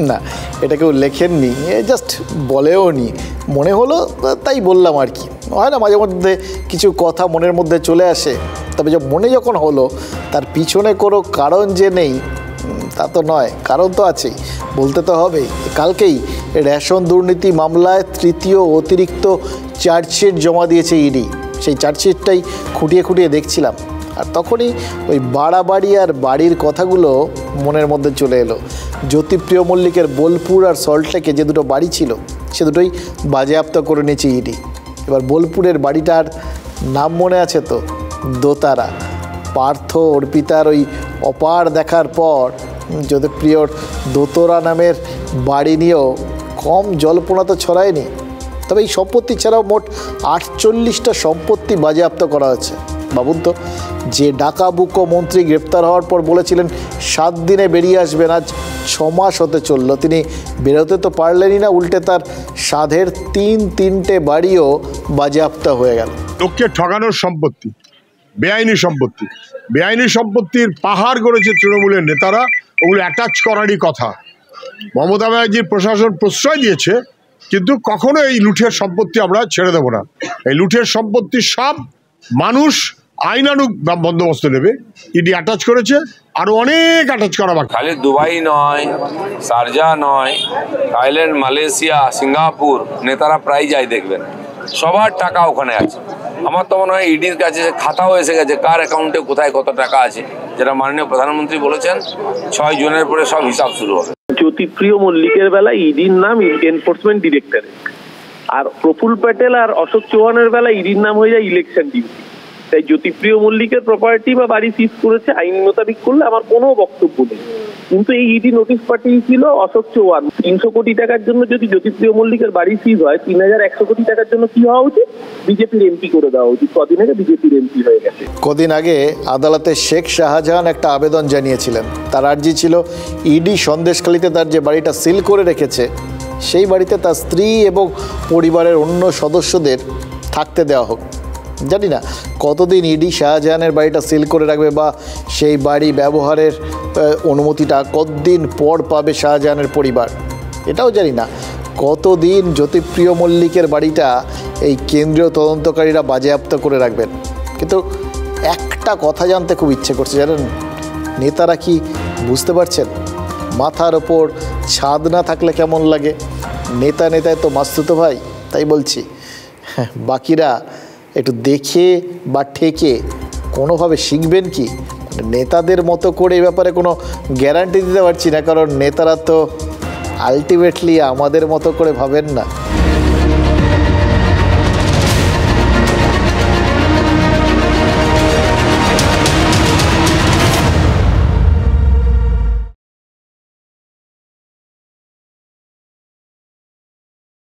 না, এটা কেউ লেখেননি, জাস্ট বলেও নি, মনে হলো তাই বললাম আর কি। হয় না মাঝে মধ্যে কিছু কথা মনের মধ্যে চলে আসে, তবে মনে যখন হলো তার পিছনে কোনো কারণ যে নেই তা তো নয়, কারণ তো আছেই, বলতে তো হবেই। কালকেই রেশন দুর্নীতি মামলায় তৃতীয় অতিরিক্ত চার্জশিট জমা দিয়েছে ইডি। সেই চার্জশিটটাই খুঁটিয়ে খুঁটিয়ে দেখছিলাম, আর তখনই ওই বাড়াবাড়ি আর বাড়ির কথাগুলো মনের মধ্যে চলে এলো। জ্যোতিপ্রিয় মল্লিকের বোলপুর আর সল্টলেকে যে দুটো বাড়ি ছিল, সে দুটোই বাজেয়াপ্ত করে নিয়েছে ইডি। এবার বোলপুরের বাড়িটার নাম মনে আছে তো? দোতারা। পার্থ অর্পিতার ওই অপার দেখার পর জ্যোতিপ্রিয়র দোতরা নামের বাড়ি নিয়েও কম জল্পনা তো ছড়ায়নি। তবে এই সম্পত্তি ছাড়াও মোট 48টা সম্পত্তি বাজেয়াপ্ত করা হয়েছে। ভাবুন তো, যে ডাকাবুকো মন্ত্রী গ্রেপ্তার হওয়ার পর বলেছিলেন 7 দিনে বেরিয়ে আসবেন, আজ 6 মাস হতে চলল, তিনি বেরোতে তো পারলেনই না, উল্টে তার সাধের 3টে বাড়িও বাজেয়াপ্ত হয়ে গেল। লোককে ঠকানোর সম্পত্তি, বেআইনি সম্পত্তির পাহাড় গড়েছে তৃণমূলের নেতারা, ওগুলো অ্যাটাচ করারই কথা। মমতা ব্যানার্জির প্রশাসন প্রশ্রয় দিয়েছে, কিন্তু কখনো এই লুঠের সম্পত্তি আমরা ছেড়ে দেবো না। এই লুঠের সম্পত্তি সব মানুষ আইনানুগ বন্দোবস্ত নেবে। ইডি অ্যাটাচ করেছে, আরো অনেক অ্যাটাচ করা বাকি। খালি দুবাই নয়, শারজা নয়, থাইল্যান্ড, মালয়েশিয়া, সিঙ্গাপুর নেতারা প্রায় যায়, দেখবেন সবার টাকা ওখানে আছে। আমার তো মনে হয় ইডির কাছে খাতাও এসে গেছে, কার অ্যাকাউন্টে কোথায় কত টাকা আছে, যেটা মাননীয় প্রধানমন্ত্রী বলেছেন 6 জুনের পরে সব হিসাব শুরু হবে। জ্যোতিপ্রিয় মল্লিকের বেলায় ইডির নাম এনফোর্সমেন্ট ডিরেক্টরেট, আর প্রফুল প্যাটেল আর অশোক চৌহানের বেলায় ইডির নাম হয়ে যায় ইলেকশন ডিউটি। তাই জ্যোতিপ্রিয় মল্লিকের প্রপার্টি বা বাড়ি সিজ করেছে আইন মোতাবিক করলে আমার কোনো বক্তব্য নেই, কিন্তু এই ইডি নোটিশ পাঠিয়েছিল অশোক চৌহান। 300 কোটি টাকার জন্য যদি জ্যোতিপ্রিয় মল্লিকের বাড়ি সিজ হয়, 3100 কোটি টাকার জন্য কি হওয়া উচিত? বিজেপির এমপি করে দেওয়া উচিত। কদিন আগে বিজেপির এমপি হয়ে গেছে। কদিন আগে আদালতে শেখ শাহজাহান একটা আবেদন জানিয়েছিলেন। তার আর্জি ছিল ইডি সন্দেশখালীতে তার যে বাড়িটা সিল করে রেখেছে, সেই বাড়িতে তার স্ত্রী এবং পরিবারের অন্য সদস্যদের থাকতে দেওয়া হোক। জানি না কতদিন ইডি শাহজাহানের বাড়িটা সিল করে রাখবে, বা সেই বাড়ি ব্যবহারের অনুমতিটা কতদিন পর পাবে শাহজাহানের পরিবার, এটাও জানি না। কতদিন জ্যোতিপ্রিয় মল্লিকের বাড়িটা এই কেন্দ্রীয় তদন্তকারীরা বাজেয়াপ্ত করে রাখবেন। কিন্তু একটা কথা জানতে খুব ইচ্ছে করছে, জানেন নেতারা কি বুঝতে পারছেন মাথার ওপর ছাদ না থাকলে কেমন লাগে? নেতায় তো মাস্তুতো ভাই, তাই বলছি বাকিরা একটু দেখে বা ঠেকে কোনোভাবে শিখবেন কি? নেতাদের মতো করে এই ব্যাপারে কোনো গ্যারান্টি দিতে পারছি না, কারণ নেতারা তো আলটিমেটলি আমাদের মতো করে ভাবেন না।